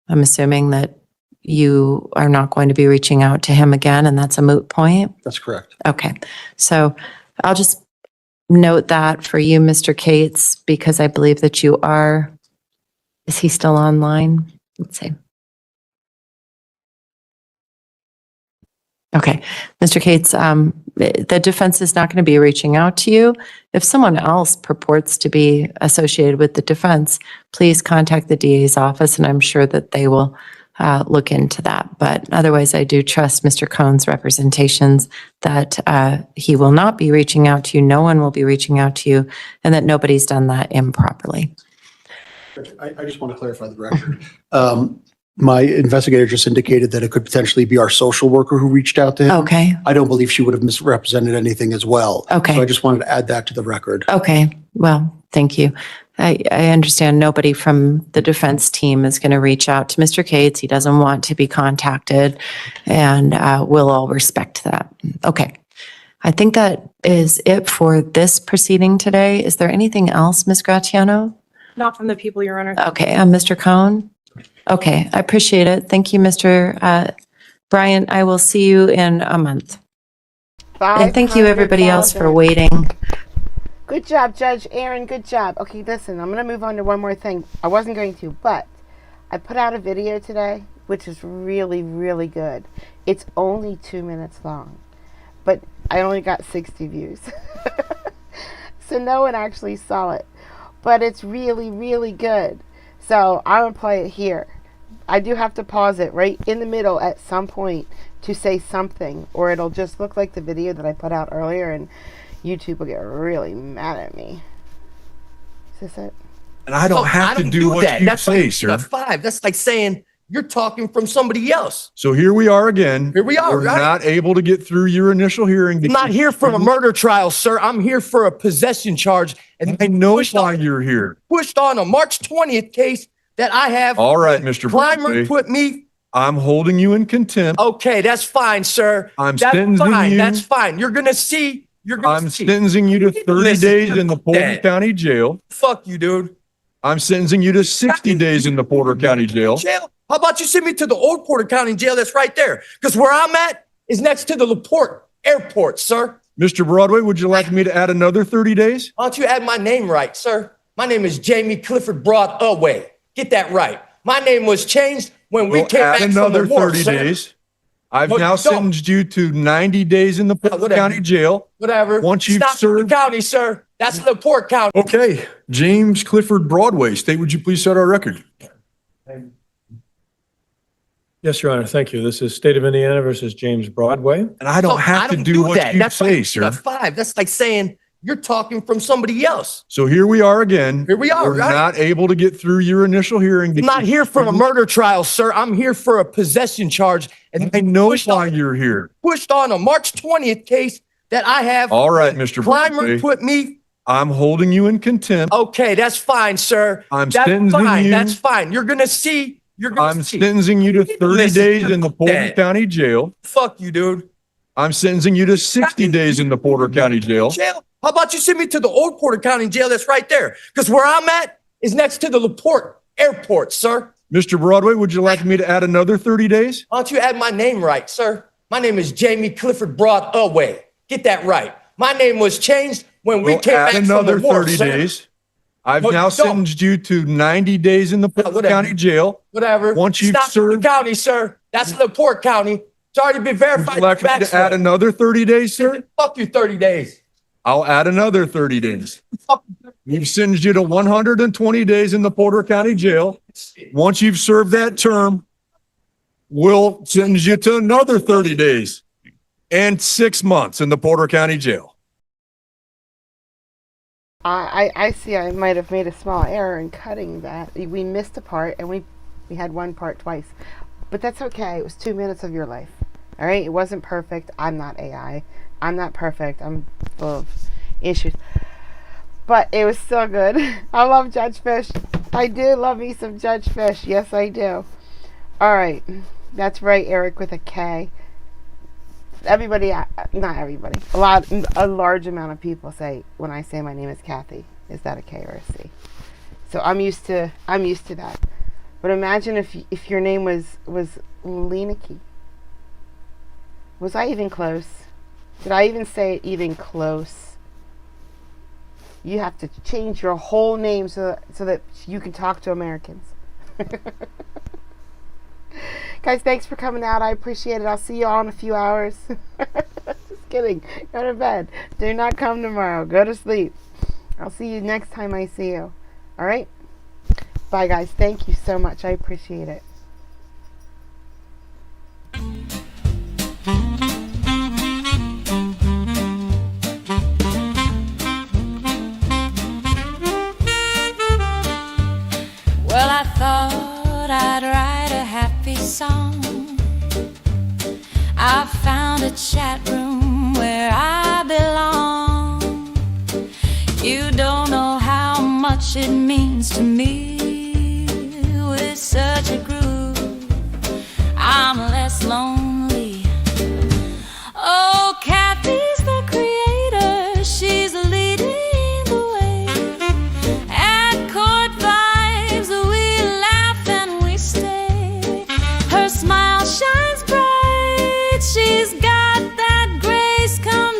I'm assuming that you are not going to be reaching out to him again, and that's a moot point. That's correct. Okay, so I'll just note that for you, Mr. Cates, because I believe that you are. Is he still online? Let's see. Okay, Mr. Cates, the defense is not going to be reaching out to you. If someone else purports to be associated with the defense, please contact the DA's office, and I'm sure that they will look into that. But otherwise, I do trust Mr. Cohn's representations that he will not be reaching out to you, no one will be reaching out to you, and that nobody's done that improperly. I just want to clarify the record. My investigator just indicated that it could potentially be our social worker who reached out to him. Okay, I don't believe she would have misrepresented anything as well. Okay. So I just wanted to add that to the record. okay, well, thank you. I understand nobody from the defense team is going to reach out to Mr. Cates. He doesn't want to be contacted, and we'll all respect that. Okay. I think that is it for this proceeding today. Is there anything else, Ms. Gratiano? Not from the people, Your Honor. Okay, Mr. Cohn? Okay, I appreciate it. Thank you, Mr. Bryant. I will see you in a month. And thank you, everybody else, for 500,000. waiting. Good job, Judge Aaron. Good job. Okay, listen, I'm going to move on to one more thing. I wasn't going to, but I put out a video today, which is really, really good. It's only 2 minutes long, but I only got 60 views. So no one actually saw it, but it's really, really good. So I'm going to play it here. I do have to pause it right in the middle at some point to say something, or it'll just look like the video that I put out earlier, and YouTube will get really mad at me. Is this it? And I don't have to do what you say, sir. That's 5. That's like saying you're talking from somebody else. So here we are again. Here we are, We're right? not able to get through your initial hearing. I'm not here for a murder trial, sir. I'm here for a possession charge. And I know pushed why on- you're here. pushed on a March 20th case that I have. All right, Mr. Clymer Broadway, put me. I'm holding you in contempt. Okay, that's fine, sir. I'm That's sentencing fine. you. That's fine. You're gonna see. You're gonna I'm see. sentencing you to 30 Listen, days in the Porter Dad. County Jail. Fuck you, dude. I'm sentencing you to 60 days in the Porter County Jail. Jail. How about you send me to the old Porter County jail that's right there? Because where I'm at is next to the LaPorte Airport, sir. Mr. Broadway, would you like me to add another 30 days? Why don't you add my name right, sir? My name is Jamie Clifford Broadway. Get that right. My name was changed when we We'll came add back from another the war, 30 sir. days. I've No, now you don't. sentenced you to 90 days in the Porter whatever. County Jail. Whatever. Once you've Stop served- the county, sir. That's LaPorte County. Okay, James Clifford Broadway, state, would you please set our record? Yes, Your Honor. Thank you. This is State of Indiana versus James Broadway. And I don't have to do what you That's say, like, sir. 5. That's like saying you're talking from somebody else. So here we are again. Here we are, We're right? not able to get through your initial hearing. I'm not here for a murder trial, sir. I'm here for a possession charge. And I know pushed why on- you're here. pushed on a March 20th case that I have. All right, Mr. Clymer Broadway, put me. I'm holding you in contempt. Okay, that's fine, sir. I'm That's sentencing fine. you. That's fine. You're gonna see. You're gonna I'm see. sentencing you to 30 Listen, days in the Porter Dad. County Jail. Fuck you, dude. I'm sentencing you to 60 days in the Porter County Jail. Jail. How about you send me to the old Porter County jail that's right there? Because where I'm at is next to the LaPorte Airport, sir. Mr. Broadway, would you like me to add another 30 days? Why don't you add my name right, sir? My name is Jamie Clifford Broadway. Get that right. My name was changed when we We'll came back add from another the war, 30 sir. days. I've No, now you don't. sentenced you to 90 days in the Porter whatever. County Jail. Whatever. Once you've Stop served- the county, sir. That's LaPorte County. It's already been Would verified. you like me to add another 30 days, sir? Fuck you, 30 days. I'll add another 30 days. Fuck you. We've sentenced you to 120 days in the Porter County Jail. Once you've served that term, we'll sentence you to another 30 days and 6 months in the Porter County Jail. I see I might have made a small error in cutting that. We missed a part, and we had one part twice. But that's okay. It was 2 minutes of your life. All right? It wasn't perfect. I'm not AI. I'm not perfect. I'm full of issues. But it was still good. I love Judge Fish. I do love me some Judge Fish. Yes, I do. All right. That's right, Eric, with a K. Everybody, not everybody, a large amount of people say when I say my name is Kathy, is that a K or a C? So I'm used to that. But imagine if your name was Leniki. Was I even close? Did I even say it even close? You have to change your whole name so that you can talk to Americans. Guys, thanks for coming out. I appreciate it. I'll see you all in a few hours. Just kidding. Go to bed. Do not come tomorrow. Go to sleep. I'll see you next time I see you. All right? Bye, guys. Thank you so much. I appreciate it. Well, I thought I'd write a happy song. I found a chat room where I belong. You don't know how much it means to me. With such a groove, I'm less lonely. Oh, Kathy's the creator. She's leading the way. At court vibes, we laugh and we stay. Her smile shines bright. She's got that grace. Come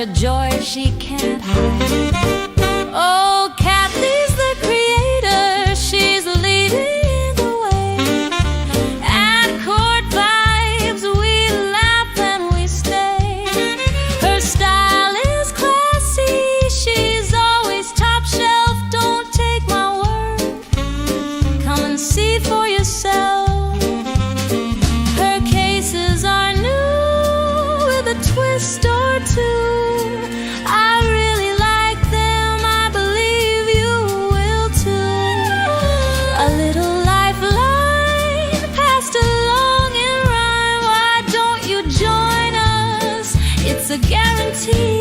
her joy she can't hide. Oh, Kathy's the creator, she's leading the way. At court vibes, we laugh and we stay. Her style is classy, she's always top shelf. Don't take my word, come and see for yourself. Her cases are new with a twist or two. I really like them, I believe you will too. A little lifeline passed along in rhyme. Why don't you join us? It's a guarantee.